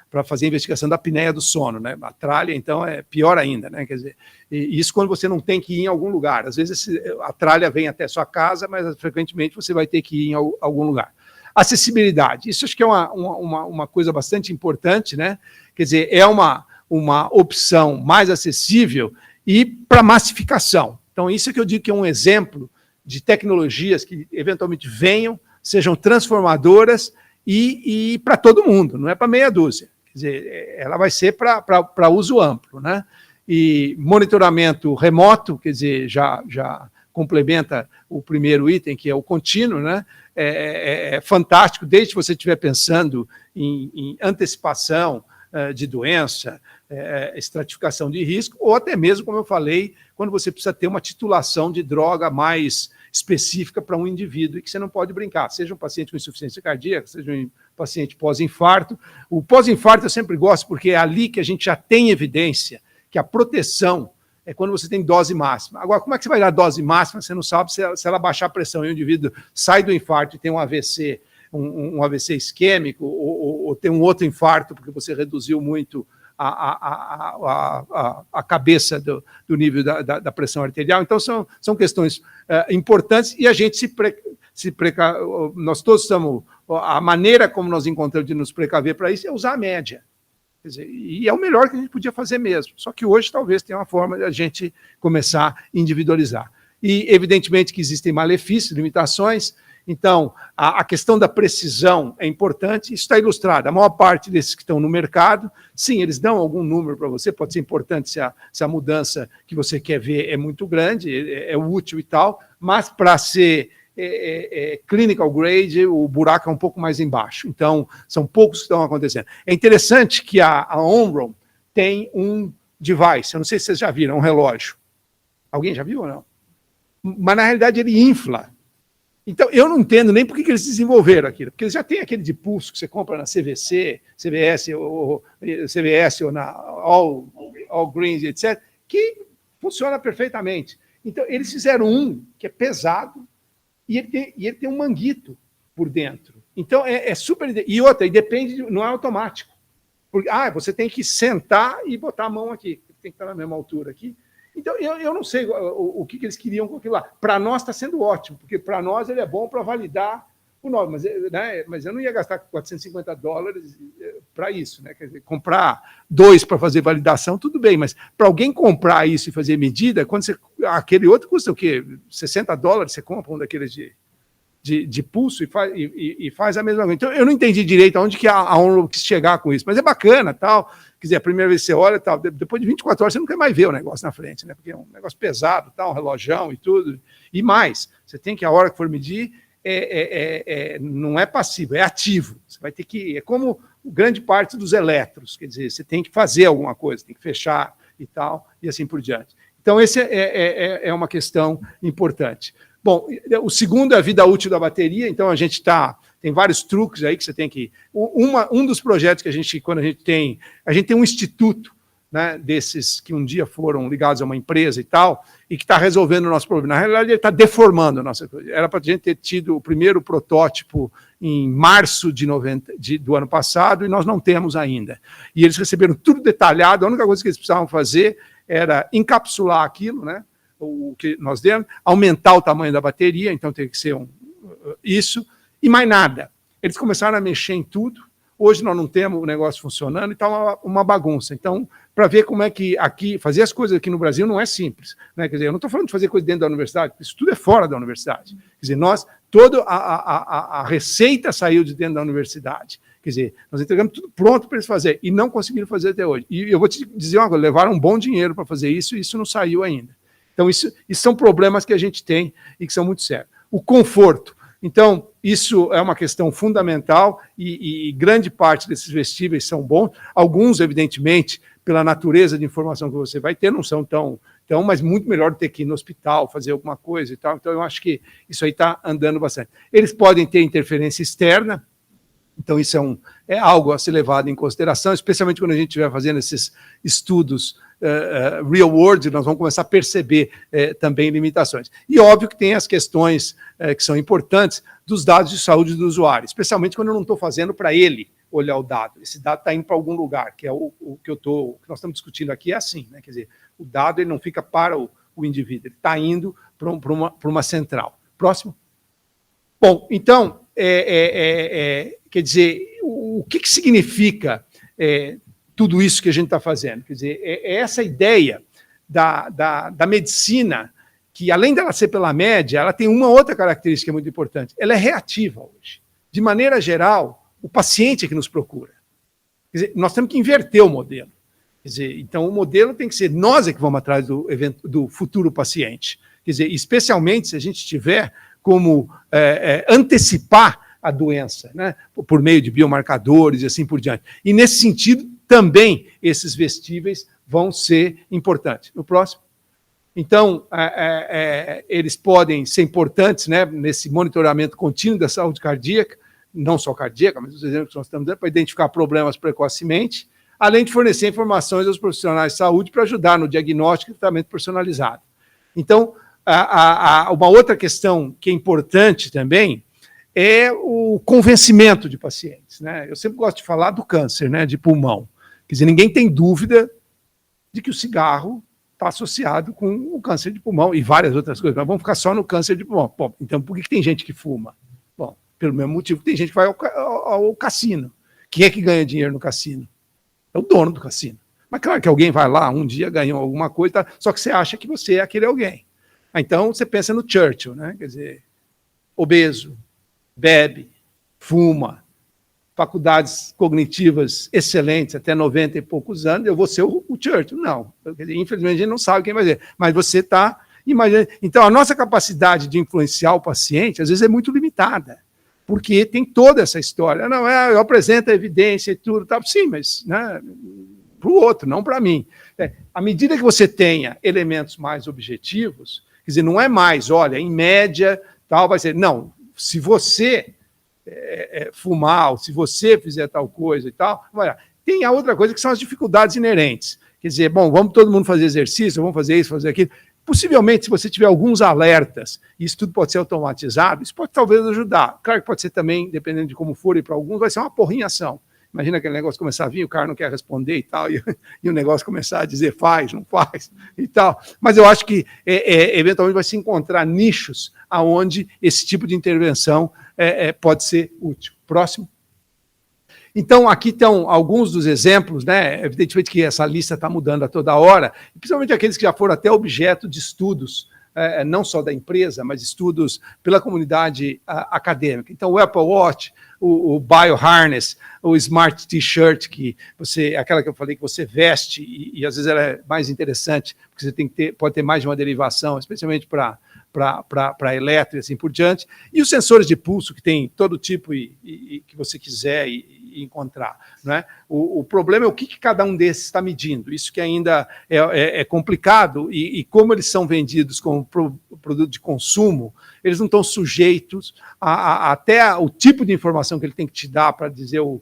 para fazer a investigação da apneia do sono, né? A tralha, então, é pior ainda, né? Quer dizer, isso quando você não tem que ir em algum lugar. Às vezes a tralha vem até sua casa, mas frequentemente você vai ter que ir em algum lugar. Acessibilidade, isso acho que é uma coisa bastante importante, né? Quer dizer, é uma opção mais acessível e para massificação. Então, isso é que eu digo que é um exemplo de tecnologias que eventualmente venham, sejam transformadoras e para todo mundo, não é para meia dúzia. Quer dizer, ela vai ser para uso amplo, né? E monitoramento remoto, quer dizer, já complementa o primeiro item, que é o contínuo, né? É fantástico, desde que você estiver pensando em antecipação de doença, estratificação de risco, ou até mesmo, como eu falei, quando você precisa ter uma titulação de droga mais específica para um indivíduo e que você não pode brincar, seja um paciente com insuficiência cardíaca, seja um paciente pós-infarto. O pós-infarto eu sempre gosto, porque é ali que a gente já tem evidência que a proteção é quando você tem dose máxima. Agora, como é que você vai dar dose máxima? Você não sabe se ela baixar a pressão e o indivíduo sai do infarto e tem um AVC, um AVC isquêmico, ou tem um outro infarto, porque você reduziu muito a cabeça do nível da pressão arterial. Então, são questões importantes e a gente nós todos estamos... A maneira como nós encontramos de nos precaver para isso é usar a média. Quer dizer, e é o melhor que a gente podia fazer mesmo. Só que hoje talvez tenha uma forma de a gente começar a individualizar. E, evidentemente, que existem malefícios, limitações. Então, a questão da precisão é importante, isso está ilustrado. A maior parte desses que estão no mercado, sim, eles dão algum número para você, pode ser importante se a mudança que você quer ver é muito grande, é útil e tal, mas para ser clinical grade, o buraco é um pouco mais embaixo. Então, são poucos que estão acontecendo. É interessante que a Omron tem um device, eu não sei se vocês já viram, um relógio. Alguém já viu ou não? Mas, na realidade, ele infla. Então, eu não entendo nem por que eles desenvolveram aquilo, porque eles já têm aquele de pulso que você compra na CVC, CVS ou na All Greens, etc., que funciona perfeitamente. Então, eles fizeram um que é pesado e ele tem um manguito por dentro. Então, é super... E outra, e depende, não é automático. Porque, você tem que sentar e botar a mão aqui, tem que estar na mesma altura aqui. Então, eu não sei o que eles queriam com aquilo lá. Para nós está sendo ótimo, porque para nós ele é bom para validar o nome, mas eu não ia gastar $450 para isso, né? Quer dizer, comprar 2 para fazer validação, tudo bem, mas para alguém comprar isso e fazer medida, quando aquele outro custa o quê? $60, você compra um daqueles de pulso e faz a mesma coisa. Então, eu não entendi direito aonde que a ONU quis chegar com isso, mas é bacana, tal. Quer dizer, a primeira vez que você olha, tal, depois de 24 horas você não quer mais ver o negócio na frente, né? Porque é um negócio pesado, tal, um relojão e tudo. E mais, você tem que, a hora que for medir, não é passivo, é ativo. Você vai ter que... É como grande parte dos eletros, quer dizer, você tem que fazer alguma coisa, tem que fechar e tal, e assim por diante. Então, esse é uma questão importante. Bom, o segundo é a vida útil da bateria, então a gente tem vários truques aí que você tem que... Um dos projetos que a gente tem um instituto, né, desses que um dia foram ligados a uma empresa e tal, e que está resolvendo o nosso problema. Na realidade, ele está deformando a nossa coisa. Era para a gente ter tido o primeiro protótipo em março do ano passado, e nós não temos ainda. E eles receberam tudo detalhado, a única coisa que eles precisavam fazer era encapsular aquilo, né, o que nós demos, aumentar o tamanho da bateria, então tem que ser isso, e mais nada. Eles começaram a mexer em tudo, Hoje nós não temos o negócio funcionando e está uma bagunça. Então, para ver como é que aqui, fazer as coisas aqui no Brasil não é simples, né? Quer dizer, eu não estou falando de fazer coisa dentro da universidade, isso tudo é fora da universidade. Quer dizer, toda a receita saiu de dentro da universidade. Quer dizer, nós entregamos tudo pronto para eles fazerem e não conseguiram fazer até hoje. E eu vou te dizer uma coisa, levaram um bom dinheiro para fazer isso e isso não saiu ainda. Então, isso são problemas que a gente tem e que são muito sérios. O conforto. Então, isso é uma questão fundamental e grande parte desses vestíveis são bons. Alguns, evidentemente, pela natureza de informação que você vai ter, não são tão, mas muito melhor ter que ir no hospital, fazer alguma coisa e tal. Então, eu acho que isso aí está andando bastante. Eles podem ter interferência externa, então isso é algo a ser levado em consideração, especialmente quando a gente estiver fazendo esses estudos real world, nós vamos começar a perceber também limitações. E óbvio que tem as questões que são importantes dos dados de saúde do usuário, especialmente quando eu não estou fazendo para ele olhar o dado. Esse dado está indo para algum lugar, que é o que nós estamos discutindo aqui é assim, né? Quer dizer, o dado ele não fica para o indivíduo, ele está indo para uma central. Próximo. Bom, então, quer dizer, o que significa tudo isso que a gente está fazendo? Quer dizer, essa ideia da medicina, que além dela ser pela média, ela tem uma outra característica muito importante. Ela é reativa hoje. De maneira geral, o paciente é que nos procura. Quer dizer, nós temos que inverter o modelo. Quer dizer, então, o modelo tem que ser nós é que vamos atrás do futuro paciente. Quer dizer, especialmente se a gente tiver como antecipar a doença, né, por meio de biomarcadores e assim por diante. E, nesse sentido, também esses vestíveis vão ser importantes. No próximo. Então, eles podem ser importantes, né, nesse monitoramento contínuo da saúde cardíaca, não só cardíaca, mas os exemplos que nós estamos dando, para identificar problemas precocemente, além de fornecer informações aos profissionais de saúde para ajudar no diagnóstico e tratamento personalizado. Então, uma outra questão que é importante também é o convencimento de pacientes, né? Eu sempre gosto de falar do câncer, né, de pulmão. Quer dizer, ninguém tem dúvida de que o cigarro está associado com o câncer de pulmão e várias outras coisas, mas vamos ficar só no câncer de pulmão. Bom, então por que tem gente que fuma? Bom, pelo mesmo motivo que tem gente que vai ao cassino. Quem é que ganha dinheiro no cassino? É o dono do cassino. Mas claro que alguém vai lá, um dia ganhou alguma coisa, só que você acha que você é aquele alguém. Então você pensa no Churchill, né? Quer dizer, obeso, bebe, fuma, faculdades cognitivas excelentes, até 90 e poucos anos, eu vou ser o Churchill. Não, infelizmente a gente não sabe quem vai ser, mas você está imaginando. Então a nossa capacidade de influenciar o paciente, às vezes, é muito limitada, porque tem toda essa história. Não, eu apresento a evidência e tudo, tá, sim, mas, né, para o outro, não para mim. À medida que você tenha elementos mais objetivos, quer dizer, não é mais, olha, em média, tal, vai ser, não, se você fumar, ou se você fizer tal coisa e tal, tem a outra coisa que são as dificuldades inerentes. Quer dizer, bom, vamos todo mundo fazer exercício, vamos fazer isso, fazer aquilo. Possivelmente, se você tiver alguns alertas, e isso tudo pode ser automatizado, isso pode talvez ajudar. Claro que pode ser também, dependendo de como for, e para alguns vai ser uma porrinhação. Imagina aquele negócio começar a vir, o cara não quer responder e tal, e o negócio começar a dizer faz, não faz e tal. Mas eu acho que, eventualmente, vai se encontrar nichos onde esse tipo de intervenção pode ser útil. Próximo. Então, aqui estão alguns dos exemplos, né? Evidentemente que essa lista está mudando a toda hora, principalmente aqueles que já foram até objeto de estudos, não só da empresa, mas estudos pela comunidade acadêmica. Então, o Apple Watch, o Bioharness, o Smart T-shirt, aquela que eu falei que você veste, e às vezes ela é mais interessante, porque você pode ter mais de uma derivação, especialmente para elétrica e assim por diante, e os sensores de pulso, que tem todo tipo e que você quiser encontrar, né? O problema é o que cada um desses está medindo, isso que ainda é complicado, e como eles são vendidos como produto de consumo, eles não estão sujeitos até o tipo de informação que ele tem que te dar para dizer o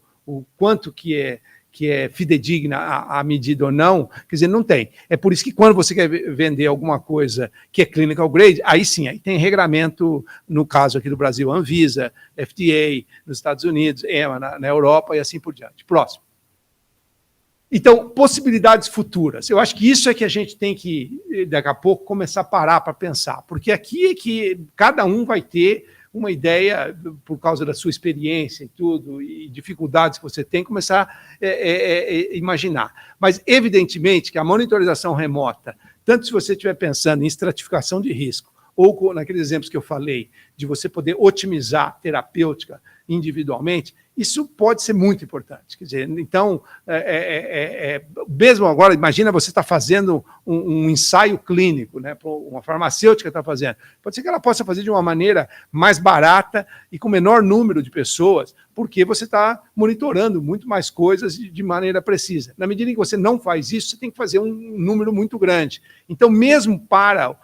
quanto que é fidedigna a medida ou não, quer dizer, não tem. É por isso que quando você quer vender alguma coisa que é clinical grade, aí sim, aí tem regramento, no caso aqui do Brasil, Anvisa, FDA, nos Estados Unidos, EMA na Europa e assim por diante. Próximo. Então, possibilidades futuras. Eu acho que isso é que a gente tem que, daqui a pouco, começar a parar para pensar, porque aqui é que cada um vai ter uma ideia, por causa da sua experiência e tudo, e dificuldades que você tem, começar a imaginar. Mas, evidentemente, que a monitorização remota, tanto se você estiver pensando em estratificação de risco, ou naqueles exemplos que eu falei, de você poder otimizar terapêutica individualmente, isso pode ser muito importante. Quer dizer, então, mesmo agora, imagina você está fazendo um ensaio clínico, né, uma farmacêutica está fazendo. Pode ser que ela possa fazer de uma maneira mais barata e com menor número de pessoas, porque você está monitorando muito mais coisas de maneira precisa. Na medida em que você não faz isso, você tem que fazer um número muito grande. Então, mesmo para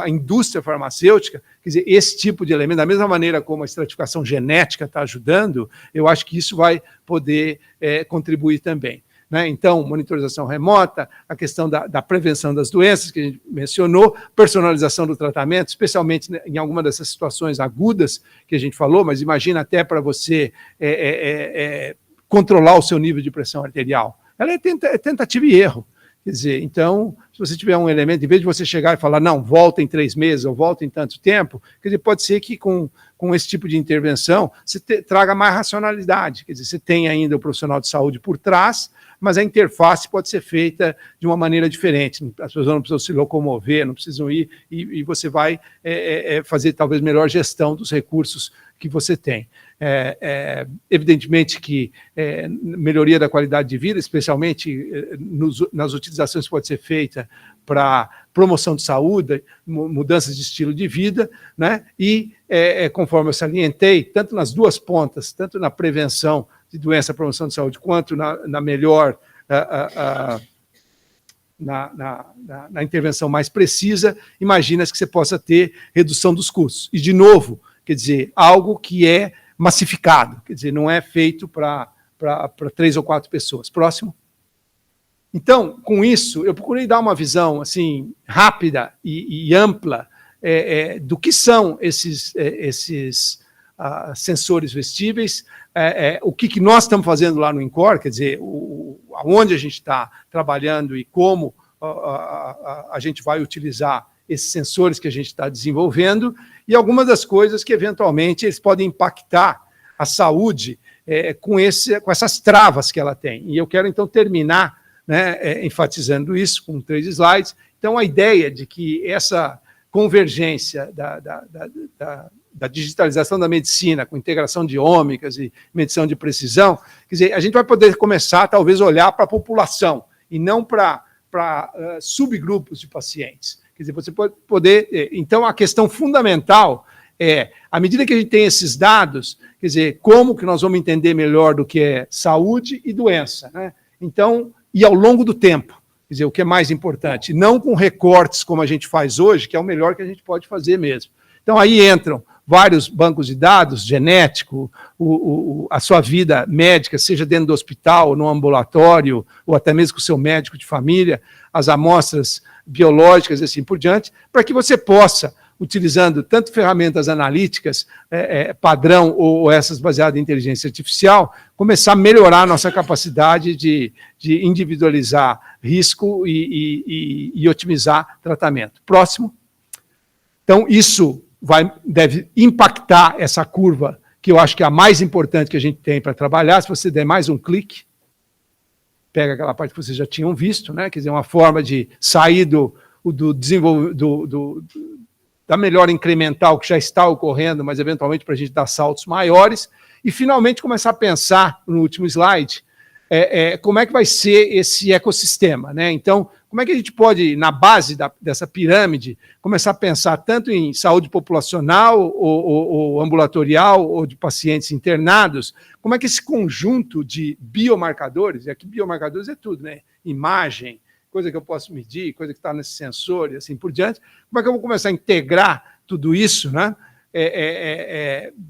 a indústria farmacêutica, quer dizer, esse tipo de elemento, da mesma maneira como a estratificação genética está ajudando, eu acho que isso vai poder contribuir também. Né? Então, monitorização remota, a questão da prevenção das doenças, que a gente mencionou, personalização do tratamento, especialmente em alguma dessas situações agudas que a gente falou, mas imagina até para você controlar o seu nível de pressão arterial. Ela é tentativa e erro. Quer dizer, então, se você tiver um elemento, em vez de você chegar e falar, não, volta em 3 meses ou volta em tanto tempo, quer dizer, pode ser que com esse tipo de intervenção você traga mais racionalidade. Quer dizer, você tem ainda o profissional de saúde por trás, mas a interface pode ser feita de uma maneira diferente. As pessoas não precisam se locomover, não precisam ir, e você vai fazer talvez melhor gestão dos recursos que você tem. Evidentemente que melhoria da qualidade de vida, especialmente nas utilizações que pode ser feita para promoção de saúde, mudanças de estilo de vida, né? E, conforme eu salientei, tanto nas duas pontas, tanto na prevenção de doença, promoção de saúde, quanto na melhor, na intervenção mais precisa, imagina-se que você possa ter redução dos custos. E, de novo, quer dizer, algo que é massificado, quer dizer, não é feito para 3 ou 4 pessoas. Próximo. Então, com isso, eu procurei dar uma visão assim rápida e ampla do que são esses sensores vestíveis, o que nós estamos fazendo lá no INCOR, quer dizer, aonde a gente está trabalhando e como a gente vai utilizar esses sensores que a gente está desenvolvendo, e algumas das coisas que, eventualmente, eles podem impactar a saúde com essas travas que ela tem. E eu quero, então, terminar, né, enfatizando isso com 3 slides. Então, a ideia de que essa convergência da digitalização da medicina, com integração de ômicas e medição de precisão, quer dizer, a gente vai poder começar, talvez, a olhar para a população, e não para subgrupos de pacientes. Quer dizer, você pode poder... Então, a questão fundamental à medida que a gente tem esses dados, quer dizer, como que nós vamos entender melhor do que é saúde e doença, né? Então, e ao longo do tempo, quer dizer, o que é mais importante, não com recortes como a gente faz hoje, que é o melhor que a gente pode fazer mesmo. Então, aí entram vários bancos de dados, genético, a sua vida médica, seja dentro do hospital, no ambulatório, ou até mesmo com o seu médico de família, as amostras biológicas e assim por diante, para que você possa, utilizando tanto ferramentas analíticas, padrão, ou essas baseadas em inteligência artificial, começar a melhorar a nossa capacidade de individualizar risco e otimizar tratamento. Próximo. Então, isso deve impactar essa curva, que eu acho que é a mais importante que a gente tem para trabalhar. Se você der mais um clique, pega aquela parte que vocês já tinham visto, né? Quer dizer, uma forma de sair da melhora incremental que já está ocorrendo, mas eventualmente para a gente dar saltos maiores, e finalmente começar a pensar, no último slide, como é que vai ser esse ecossistema, né? Então, como é que a gente pode, na base dessa pirâmide, começar a pensar tanto em saúde populacional, ou ambulatorial, ou de pacientes internados, como é que esse conjunto de biomarcadores, e aqui biomarcadores é tudo, né? Imagem, coisa que eu posso medir, coisa que está nesse sensor e assim por diante, como é que eu vou começar a integrar tudo isso, né?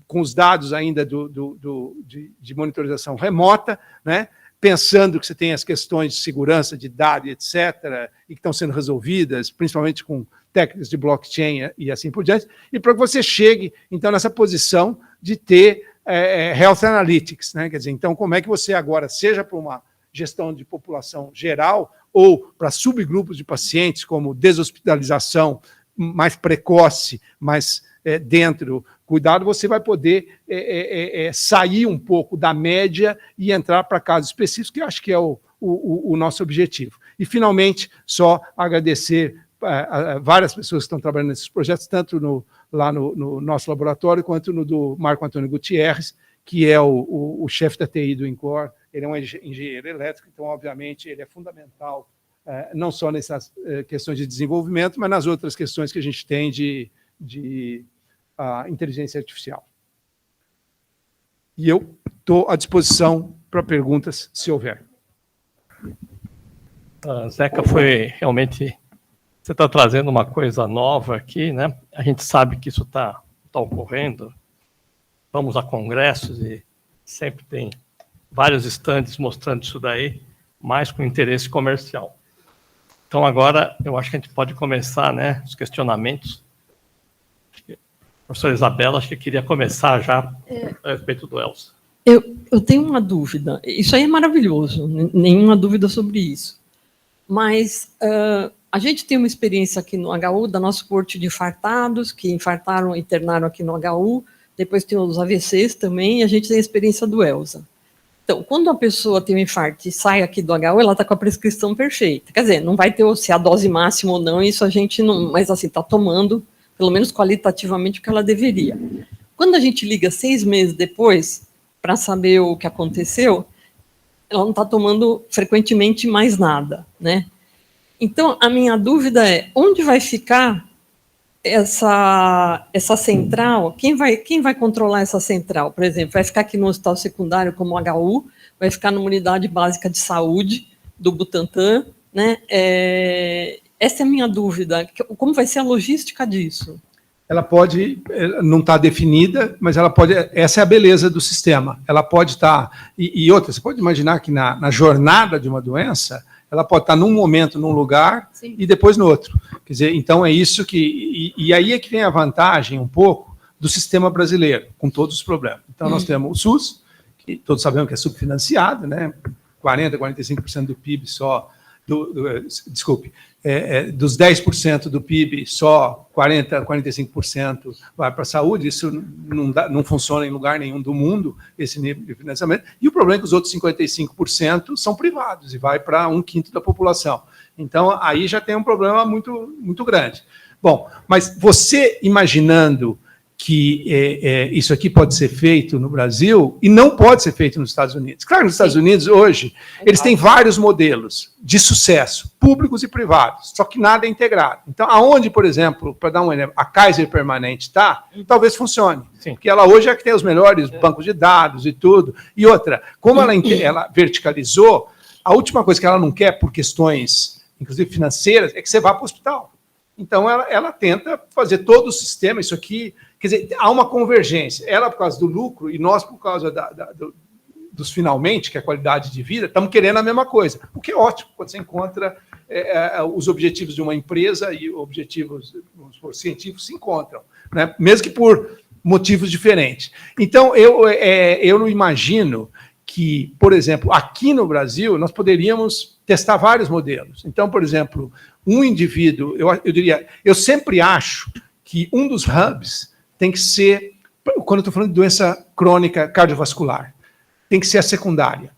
Com os dados ainda de monitorização remota, né? Pensando que você tem as questões de segurança de dados, etc., e que estão sendo resolvidas, principalmente com técnicas de blockchain e assim por diante, e para que você chegue, então, nessa posição de ter Health Analytics, né? Quer dizer, então, como é que você agora, seja para uma gestão de população geral, ou para subgrupos de pacientes, como deshospitalização mais precoce, mais dentro, cuidado, você vai poder sair um pouco da média e entrar para casos específicos, que eu acho que é o nosso objetivo. E, finalmente, só agradecer a várias pessoas que estão trabalhando nesses projetos, tanto lá no nosso laboratório, quanto no do Marco Antônio Gutierrez, que é o chefe da TI do INCOR. Ele é um engenheiro elétrico, então, obviamente, ele é fundamental, não só nessas questões de desenvolvimento, mas nas outras questões que a gente tem de inteligência artificial. E eu estou à disposição para perguntas, se houver. Zeca, foi realmente... Você está trazendo uma coisa nova aqui, né? A gente sabe que isso está ocorrendo. Vamos a congressos e sempre tem vários estandes mostrando isso daí, mais com interesse comercial. Então, agora, eu acho que a gente pode começar, né, os questionamentos. A professora Isabela, acho que queria começar já a respeito do ELSA. Eu tenho uma dúvida. Isso aí é maravilhoso, nenhuma dúvida sobre isso. Mas a gente tem uma experiência aqui no HU, da nossa corte de infartados, que infartaram e internaram aqui no HU, depois tem os AVCs também, e a gente tem a experiência do ELSA. Então, quando a pessoa tem um infarto e sai aqui do HU, ela está com a prescrição perfeita. Quer dizer, não vai ter se a dose máxima ou não, isso a gente não... Mas, assim, está tomando, pelo menos qualitativamente, o que ela deveria. Quando a gente liga 6 meses depois, para saber o que aconteceu, ela não está tomando frequentemente mais nada, né? Então, a minha dúvida é, onde vai ficar essa central? Quem vai controlar essa central? Por exemplo, vai ficar aqui no hospital secundário como o HU, vai ficar numa unidade básica de saúde do Butantan, né? Essa é a minha dúvida. Como vai ser a logística disso? Ela pode, não está definida, mas ela pode, essa é a beleza do sistema. Ela pode estar, e outra, você pode imaginar que na jornada de uma doença, ela pode estar num momento, num lugar, sim, e depois no outro. Quer dizer, então é isso que... E aí é que vem a vantagem, um pouco, do sistema brasileiro, com todos os problemas. Então, nós temos o SUS, que todos sabemos que é subfinanciado, né? 40%, 45% do PIB só... Desculpe, dos 10% do PIB, só 40%, 45% vai para a saúde. Isso não funciona em lugar nenhum do mundo, esse nível de financiamento. E o problema é que os outros 55% são privados e vai para 1/5 da população. Então, aí já tem um problema muito, muito grande. Bom, mas você imaginando que isso aqui pode ser feito no Brasil e não pode ser feito nos Estados Unidos. Claro, nos Estados Unidos, hoje, eles têm vários modelos de sucesso, públicos e privados, só que nada é integrado. Então, aonde, por exemplo, para dar um exemplo, a Kaiser Permanente está, talvez funcione. Sim. Porque ela hoje é que tem os melhores bancos de dados e tudo. E outra, como ela verticalizou, a última coisa que ela não quer, por questões, inclusive financeiras, é que você vá para o hospital. Então, ela tenta fazer todo o sistema, isso aqui... Quer dizer, há uma convergência. Ela por causa do lucro e nós por causa dos finalmente, que é a qualidade de vida, estamos querendo a mesma coisa. O que é ótimo, quando você encontra os objetivos de uma empresa e objetivos científicos se encontram, né? Mesmo que por motivos diferentes. Então, eu não imagino que, por exemplo, aqui no Brasil, nós poderíamos testar vários modelos. Então, por exemplo, um indivíduo, eu diria, eu sempre acho que um dos hubs tem que ser, quando eu estou falando de doença crônica cardiovascular, tem que ser a secundária.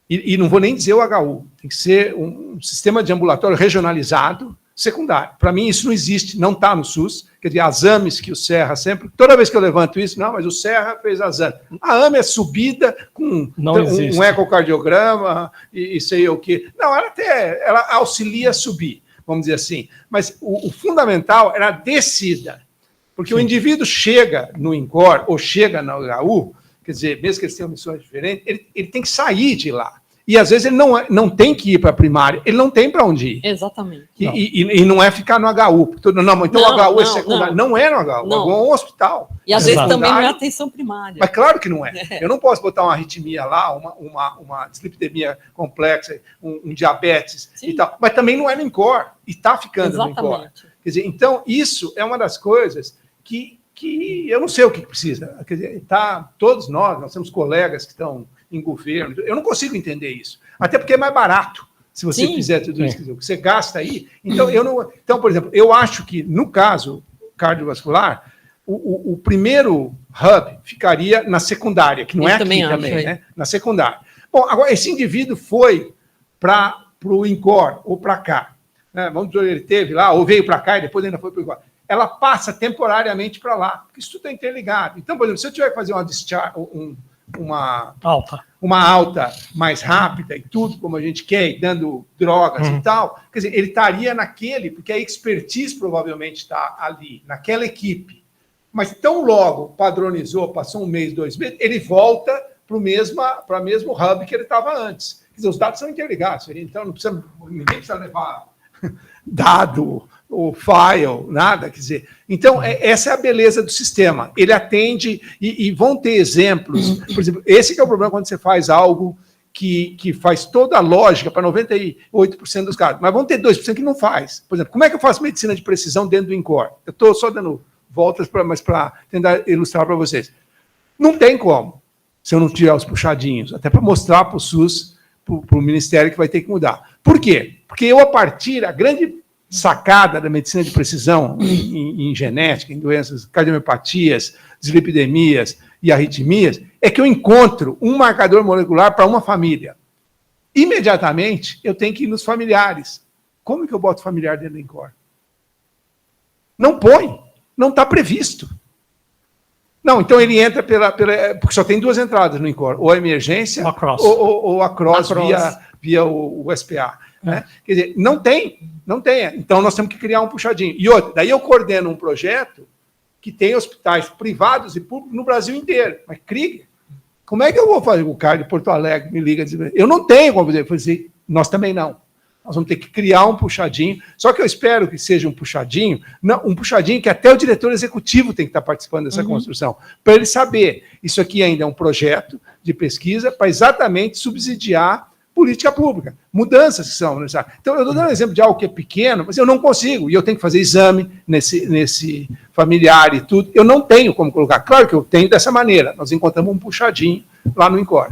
E não vou nem dizer o HU, tem que ser um sistema de ambulatório regionalizado secundário. Para mim, isso não existe, não está no SUS. Quer dizer, as AMEs que o Serra sempre... Toda vez que eu levanto isso, não, mas o Serra fez as AMEs. A AME é subida com um ecocardiograma e sei o quê. Não, ela auxilia a subir, vamos dizer assim. Mas o fundamental era a descida. Porque sim, o indivíduo chega no INCOR ou chega na HU, quer dizer, mesmo que eles tenham missões diferentes, ele tem que sair de lá. E, às vezes, ele não tem que ir para a primária, ele não tem para onde ir. Exatamente. E não é ficar no HU. Não, então o HU é secundário. Não é no HU, o HU é um hospital. E, às vezes, também não é atenção primária. Mas claro que não é. Eu não posso botar uma arritmia lá, uma dislipidemia complexa, um diabetes sim, e tal. Mas também não é no INCOR. E está ficando no INCOR. Quer dizer, então, isso é uma das coisas que eu não sei o que precisa. Quer dizer, todos nós temos colegas que estão em governo. Eu não consigo entender isso. Até porque é mais barato se você sim, fizer tudo isso. O que você gasta aí. Então, por exemplo, eu acho que, no caso cardiovascular, o primeiro hub ficaria na secundária, que não é aqui também, né? Na secundária. Bom, agora, esse indivíduo foi para o INCOR, ou para cá. Né? Vamos dizer, ele teve lá, ou veio para cá e depois ainda foi para o INCOR. Ela passa temporariamente para lá, porque isso tudo é interligado. Então, por exemplo, se eu tiver que fazer uma alta mais rápida e tudo como a gente quer, e dando drogas e tal, quer dizer, ele estaria naquele, porque a expertise provavelmente está ali, naquela equipe. Mas tão logo padronizou, passou 1 mês, 2 meses, ele volta para o mesmo hub que ele estava antes. Quer dizer, os dados são interligados, então ninguém precisa levar dado ou file, nada, quer dizer. Então, essa é a beleza do sistema. Ele atende, e vão ter exemplos. Por exemplo, esse que é o problema quando você faz algo que faz toda a lógica para 98% dos casos. Mas vão ter 2% que não faz. Por exemplo, como é que eu faço medicina de precisão dentro do INCOR? Eu estou só dando voltas, mas para tentar ilustrar para vocês. Não tem como, se eu não tiver os puxadinhos, até para mostrar para o SUS, para o Ministério, que vai ter que mudar. Por quê? Porque a grande sacada da medicina de precisão em genética, em doenças, cardiomiopatias, dislipidemias e arritmias, é que eu encontro um marcador molecular para uma família. Imediatamente, eu tenho que ir nos familiares. Como que eu boto familiar dentro do INCOR? Não põe. Não está previsto. Não, então ele entra porque só tem 2 entradas no INCOR, ou a emergência ou a cross via o SPA. Né? Quer dizer, não tem. Então nós temos que criar um puxadinho. E outra, daí eu coordeno um projeto que tem hospitais privados e públicos no Brasil inteiro. Mas, Krieger, como é que eu vou fazer? O cara de Porto Alegre me liga e diz, eu não tenho como fazer. Eu falei assim, nós também não. Nós vamos ter que criar um puxadinho, só que eu espero que seja um puxadinho que até o diretor executivo tem que estar participando dessa construção, para ele saber, isso aqui ainda é um projeto de pesquisa para exatamente subsidiar política pública, mudanças que são necessárias. Então, eu estou dando um exemplo de algo que é pequeno, mas eu não consigo, e eu tenho que fazer exame nesse familiar e tudo, eu não tenho como colocar. Claro que eu tenho dessa maneira, nós encontramos um puxadinho lá no INCOR.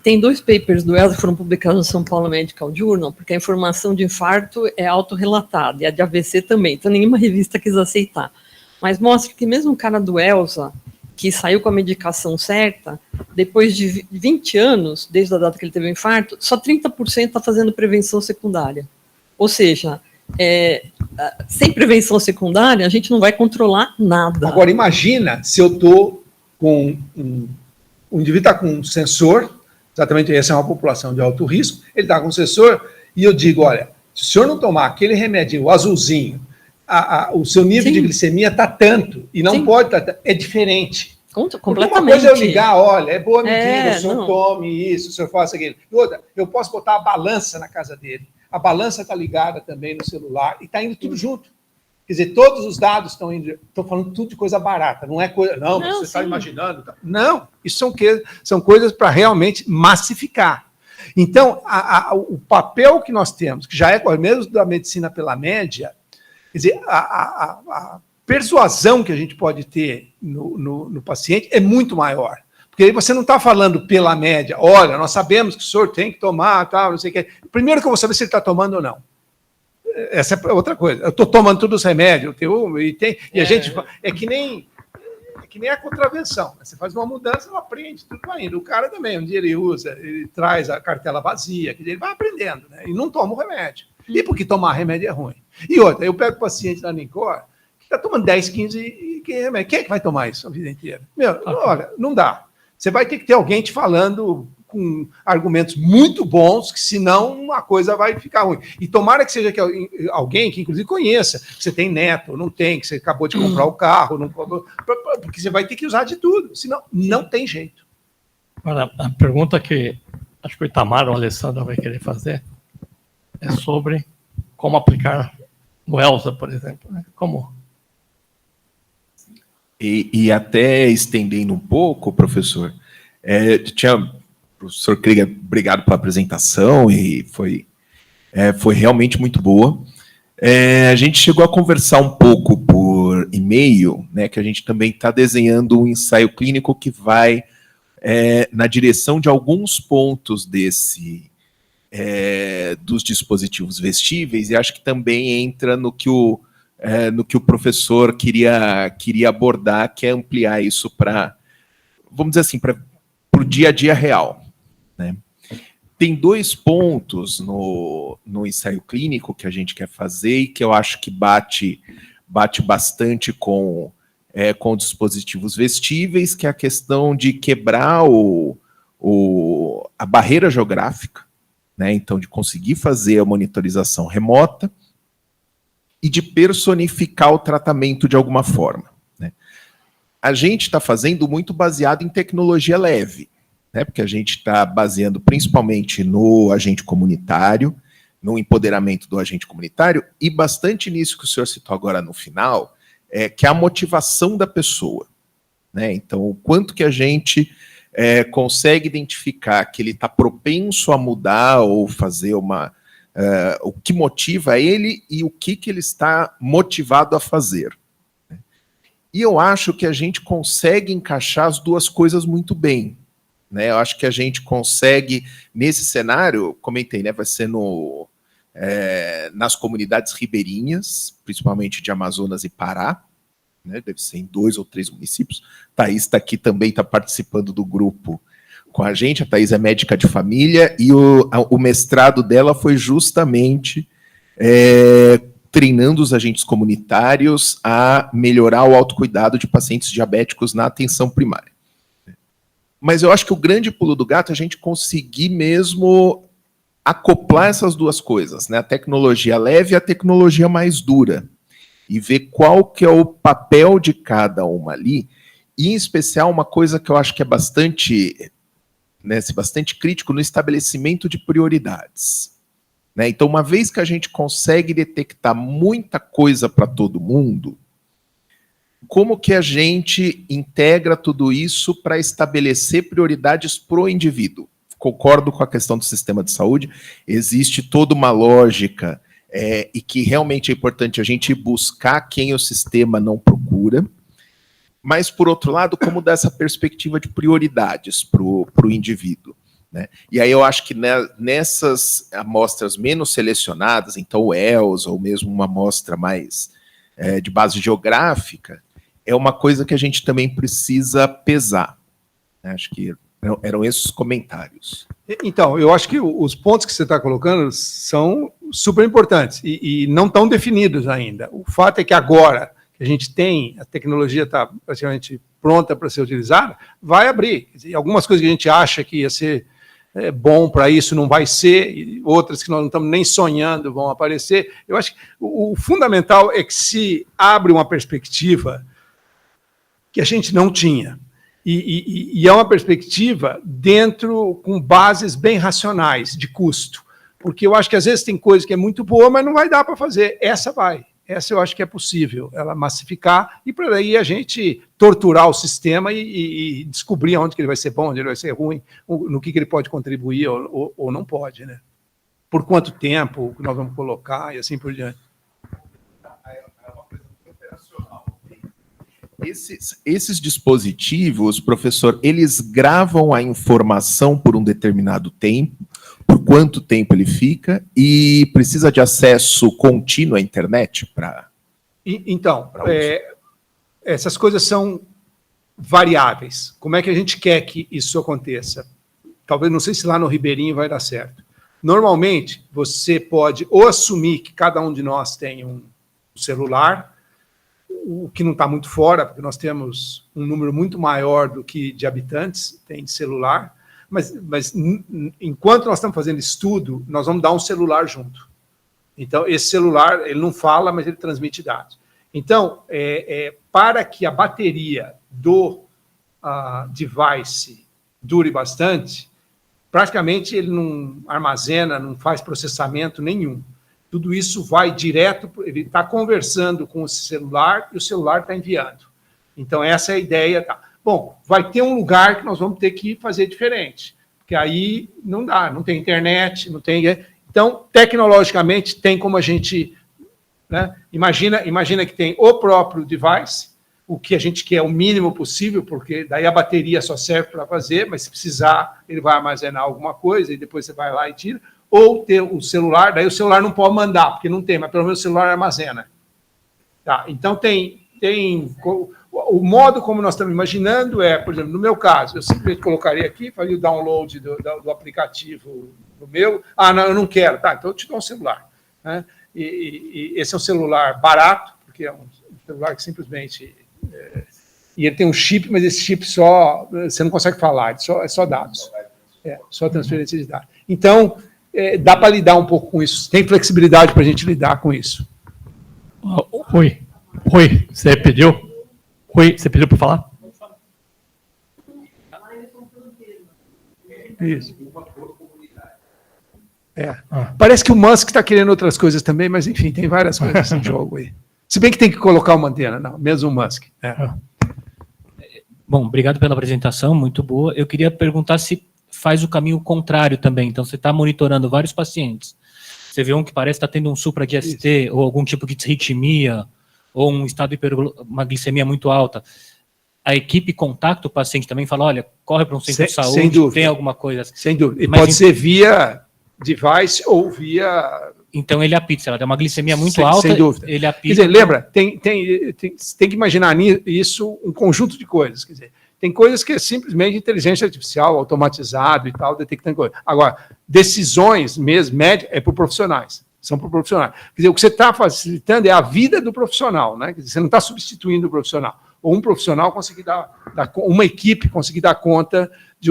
Tem 2 papers do ELSA que foram publicados no São Paulo Medical Journal, porque a informação de infarto é autorrelatada, e a de AVC também, então nenhuma revista quis aceitar. Mas mostra que mesmo o cara do ELSA, que saiu com a medicação certa, depois de 20 anos, desde a data que ele teve o infarto, só 30% está fazendo prevenção secundária. Ou seja, sem prevenção secundária, a gente não vai controlar nada. Agora, imagina se eu estou com o indivíduo está com um sensor, exatamente essa é uma população de alto risco, ele está com um sensor, e eu digo, olha, se o senhor não tomar aquele remédio, o azulzinho, o seu nível de glicemia está tanto, e não pode estar, é diferente. Completamente. Uma coisa é eu ligar, olha, é boa medida, o senhor tome isso, o senhor faça aquilo. E outra, eu posso botar a balança na casa dele, a balança está ligada também no celular, e está indo tudo junto. Quer dizer, todos os dados estão indo. Estou falando tudo de coisa barata, não é coisa. Não, você está imaginando. Não, isso são coisas para realmente massificar. Então, o papel que nós temos, que já é mesmo da medicina pela média, quer dizer, a persuasão que a gente pode ter no paciente é muito maior. Porque aí você não está falando pela média, olha, nós sabemos que o senhor tem que tomar, tal, não sei o que. Primeiro que eu vou saber se ele está tomando ou não. Essa é outra coisa. Eu estou tomando todos os remédios, a gente é que nem a contravenção. Você faz uma mudança, ela aprende, tudo vai indo. O cara também, um dia ele traz a cartela vazia, ele vai aprendendo, né? E não toma o remédio. E porque tomar remédio é ruim. E outra, eu pego o paciente lá no INCOR, que está tomando 10, 15 remédios. Quem é que vai tomar isso a vida inteira? Olha, não dá. Você vai ter que ter alguém te falando com argumentos muito bons, que senão a coisa vai ficar ruim. E tomara que seja alguém que, inclusive, conheça, que você tem neto, ou não tem, que você acabou de comprar o carro, não, porque você vai ter que usar de tudo, senão não tem jeito. Agora, a pergunta que acho que o Itamar ou o Alessandro vai querer fazer é sobre como aplicar no ELSA, por exemplo. Né? Como? E até estendendo um pouco, professor, professor Krieger, obrigado pela apresentação, e foi realmente muito boa. A gente chegou a conversar um pouco por e-mail, né, que a gente também está desenhando um ensaio clínico que vai na direção de alguns pontos dos dispositivos vestíveis, e acho que também entra no que o no que o professor queria abordar, que é ampliar isso para, vamos dizer assim, para o dia a dia real, né? Tem 2 pontos no ensaio clínico que a gente quer fazer e que eu acho que bate bastante com dispositivos vestíveis, que é a questão de quebrar a barreira geográfica, né? Então, de conseguir fazer a monitorização remota e de personificar o tratamento de alguma forma, né? A gente está fazendo muito baseado em tecnologia leve, né? Porque a gente está baseando principalmente no agente comunitário, no empoderamento do agente comunitário, e bastante nisso que o senhor citou agora no final, que é a motivação da pessoa, né? Então, o quanto que a gente consegue identificar que ele está propenso a mudar ou fazer o que motiva ele e o que ele está motivado a fazer. E eu acho que a gente consegue encaixar as 2 coisas muito bem, né? Eu acho que a gente consegue, nesse cenário, comentei, né, vai ser nas comunidades ribeirinhas, principalmente de Amazonas e Pará, né, deve ser em 2 ou 3 municípios. Thaís está aqui também, está participando do grupo com a gente. A Thaís é médica de família e o mestrado dela foi justamente treinando os agentes comunitários a melhorar o autocuidado de pacientes diabéticos na atenção primária. Mas eu acho que o grande pulo do gato é a gente conseguir mesmo acoplar essas 2 coisas, né? A tecnologia leve e a tecnologia mais dura, e ver qual que é o papel de cada uma ali, e em especial uma coisa que eu acho que é bastante crítico no estabelecimento de prioridades, né? Então, uma vez que a gente consegue detectar muita coisa para todo mundo, como que a gente integra tudo isso para estabelecer prioridades para o indivíduo? Concordo com a questão do sistema de saúde, existe toda uma lógica e que realmente é importante a gente buscar quem o sistema não procura, mas, por outro lado, como dar essa perspectiva de prioridades para o indivíduo, né? E aí eu acho que nessas amostras menos selecionadas, então o ELS, ou mesmo uma amostra mais de base geográfica, é uma coisa que a gente também precisa pesar, né? Acho que eram esses os comentários. Então, eu acho que os pontos que você está colocando são super importantes e não estão definidos ainda. O fato é que agora que a gente tem, a tecnologia está praticamente pronta para ser utilizada, vai abrir. Quer dizer, algumas coisas que a gente acha que ia ser bom para isso não vai ser, e outras que nós não estamos nem sonhando vão aparecer. Eu acho que o fundamental é que se abre uma perspectiva que a gente não tinha. E é uma perspectiva com bases bem racionais de custo. Porque eu acho que às vezes tem coisa que é muito boa, mas não vai dar para fazer. Essa vai. Essa eu acho que é possível, ela massificar, e para daí a gente torturar o sistema e descobrir onde que ele vai ser bom, onde ele vai ser ruim, no que ele pode contribuir ou não pode, né? Por quanto tempo que nós vamos colocar e assim por diante. Esses dispositivos, professor, eles gravam a informação por um determinado tempo, por quanto tempo ele fica, e precisa de acesso contínuo à internet para... Então, essas coisas são variáveis. Como é que a gente quer que isso aconteça? Talvez, não sei se lá no Ribeirinho vai dar certo. Normalmente, você pode ou assumir que cada um de nós tem um celular, o que não está muito fora, porque nós temos um número muito maior do que de habitantes tem celular, mas enquanto nós estamos fazendo estudo, nós vamos dar um celular junto. Então, esse celular, ele não fala, mas ele transmite dados. Então, para que a bateria do device dure bastante, praticamente ele não armazena, não faz processamento nenhum. Tudo isso vai direto, ele está conversando com o celular e o celular está enviando. Então, essa é a ideia. Tá. Bom, vai ter um lugar que nós vamos ter que fazer diferente, porque aí não dá, não tem internet, não tem... Então, tecnologicamente, tem como a gente... Né? Imagina que tem o próprio device, o que a gente quer o mínimo possível, porque daí a bateria só serve para fazer, mas se precisar, ele vai armazenar alguma coisa e depois você vai lá e tira. Ou ter o celular, daí o celular não pode mandar, porque não tem, mas pelo menos o celular armazena. Tá, então o modo como nós estamos imaginando é, por exemplo, no meu caso, eu simplesmente colocaria aqui, faria o download do aplicativo do meu. Ah, não, eu não quero. Tá, então eu te dou um celular. Né? E esse é um celular barato, porque é um celular que simplesmente... e ele tem um chip, mas esse chip só... Você não consegue falar, é só dados. Só transferência de dados. Então, dá para lidar um pouco com isso. Tem flexibilidade para a gente lidar com isso. Rui, você pediu? Rui, você pediu para falar? Isso. Parece que o Musk está querendo outras coisas também, mas enfim, tem várias coisas em jogo aí. Se bem que tem que colocar uma antena, não, mesmo o Musk. Bom, obrigado pela apresentação, muito boa. Eu queria perguntar se faz o caminho contrário também. Então, você está monitorando vários pacientes. Você vê um que parece estar tendo um supra de ST, ou algum tipo de disritmia, ou um estado de uma glicemia muito alta. A equipe contacta o paciente também, fala, olha, corre para um centro de saúde, sem dúvida. Tem alguma coisa. Sem dúvida. E pode ser via device ou via... Então ele apita, se ela tem uma glicemia muito alta, sem dúvida. Ele apita. Quer dizer, lembra, tem que imaginar isso um conjunto de coisas. Quer dizer, tem coisas que é simplesmente inteligência artificial, automatizado e tal, detectando coisas. Agora, decisões mesmo, médicas, é por profissionais. São por profissionais. Quer dizer, o que você está facilitando é a vida do profissional, né? Quer dizer, você não está substituindo o profissional. Ou um profissional conseguir uma equipe conseguir dar conta de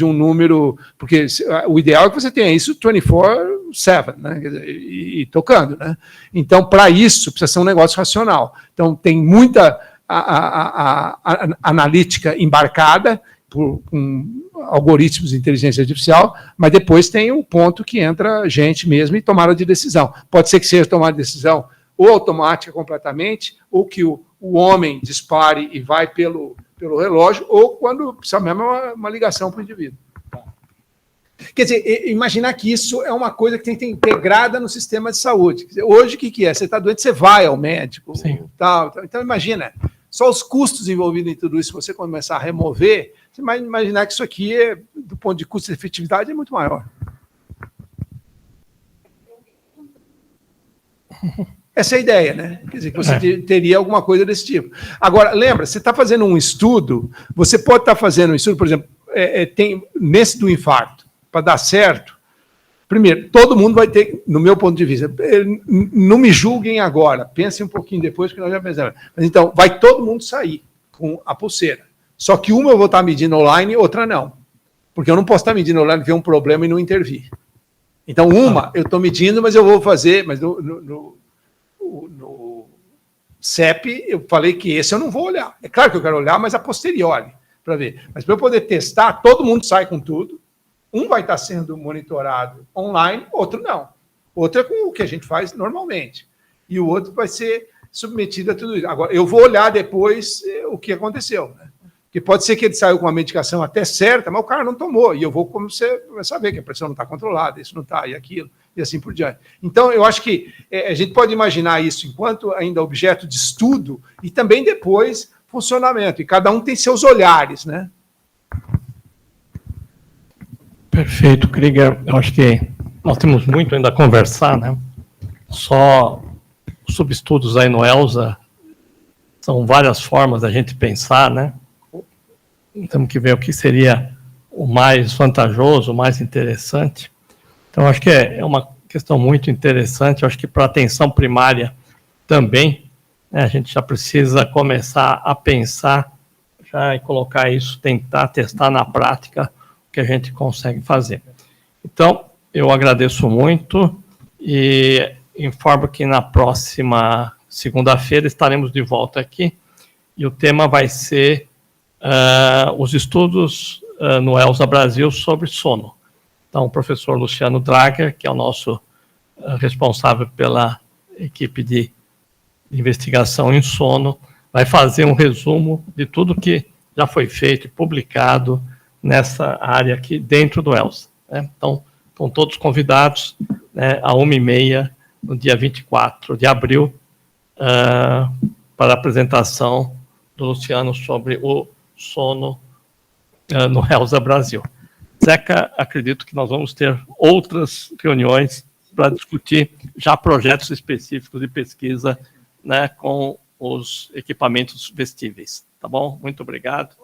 um número, porque o ideal é que você tenha isso 24/7, né? E tocando, né? Então, para isso, precisa ser um negócio racional. Então, tem muita analítica embarcada com algoritmos de inteligência artificial, mas depois tem um ponto que entra gente mesmo e tomada de decisão. Pode ser que seja tomada de decisão ou automática completamente, ou que o homem dispare e vai pelo relógio, ou quando precisa mesmo uma ligação para o indivíduo. Quer dizer, imaginar que isso é uma coisa que tem que ter integrada no sistema de saúde. Quer dizer, hoje, o que é? Você está doente, você vai ao médico. Tal. Então, imagina, só os custos envolvidos em tudo isso, se você começar a remover, você vai imaginar que isso aqui, do ponto de custo e efetividade, é muito maior. Essa é a ideia, né? Quer dizer, que você teria alguma coisa desse tipo. Agora, lembra, você está fazendo um estudo, você pode estar fazendo um estudo, por exemplo, nesse do infarto, para dar certo, primeiro, todo mundo vai ter, no meu ponto de vista, não me julguem agora, pensem um pouquinho depois, que nós já pensamos. Mas então, vai todo mundo sair com a pulseira. Só que uma eu vou estar medindo online e outra não. Porque eu não posso estar medindo online, ver um problema e não intervir. Então, uma eu estou medindo, mas eu vou fazer, mas no CEP, eu falei que esse eu não vou olhar. É claro que eu quero olhar, mas a posteriori, para ver. Mas para eu poder testar, todo mundo sai com tudo. Um vai estar sendo monitorado online, outro não. Outro é com o que a gente faz normalmente. E o outro vai ser submetido a tudo isso. Agora, eu vou olhar depois o que aconteceu. Né? Porque pode ser que ele saiu com uma medicação até certa, mas o cara não tomou. E eu vou começar a ver que a pressão não está controlada, isso não está, e aquilo, e assim por diante. Então, eu acho que a gente pode imaginar isso enquanto ainda objeto de estudo e também depois funcionamento. E cada um tem seus olhares, né? Perfeito, Krieger. Eu acho que nós temos muito ainda a conversar, né? Só os subestudos aí no ELSA são várias formas da gente pensar, né? Temos que ver o que seria o mais vantajoso, o mais interessante. Então, acho que é uma questão muito interessante. Eu acho que para a atenção primária também, né, a gente já precisa começar a pensar já e colocar isso, tentar testar na prática o que a gente consegue fazer. Então, eu agradeço muito e informo que na próxima segunda-feira estaremos de volta aqui e o tema vai ser os estudos no ELSA Brasil sobre sono. Então, o professor Luciano Drager, que é o nosso responsável pela equipe de investigação em sono, vai fazer um resumo de tudo que já foi feito e publicado nessa área aqui dentro do ELSA. Né? Então, estão todos convidados, né, às 13h30, no dia 24 de abril, para a apresentação do Luciano sobre o sono no ELSA Brasil. Zeca, acredito que nós vamos ter outras reuniões para discutir já projetos específicos de pesquisa né, com os equipamentos vestíveis. Tá bom? Muito obrigado.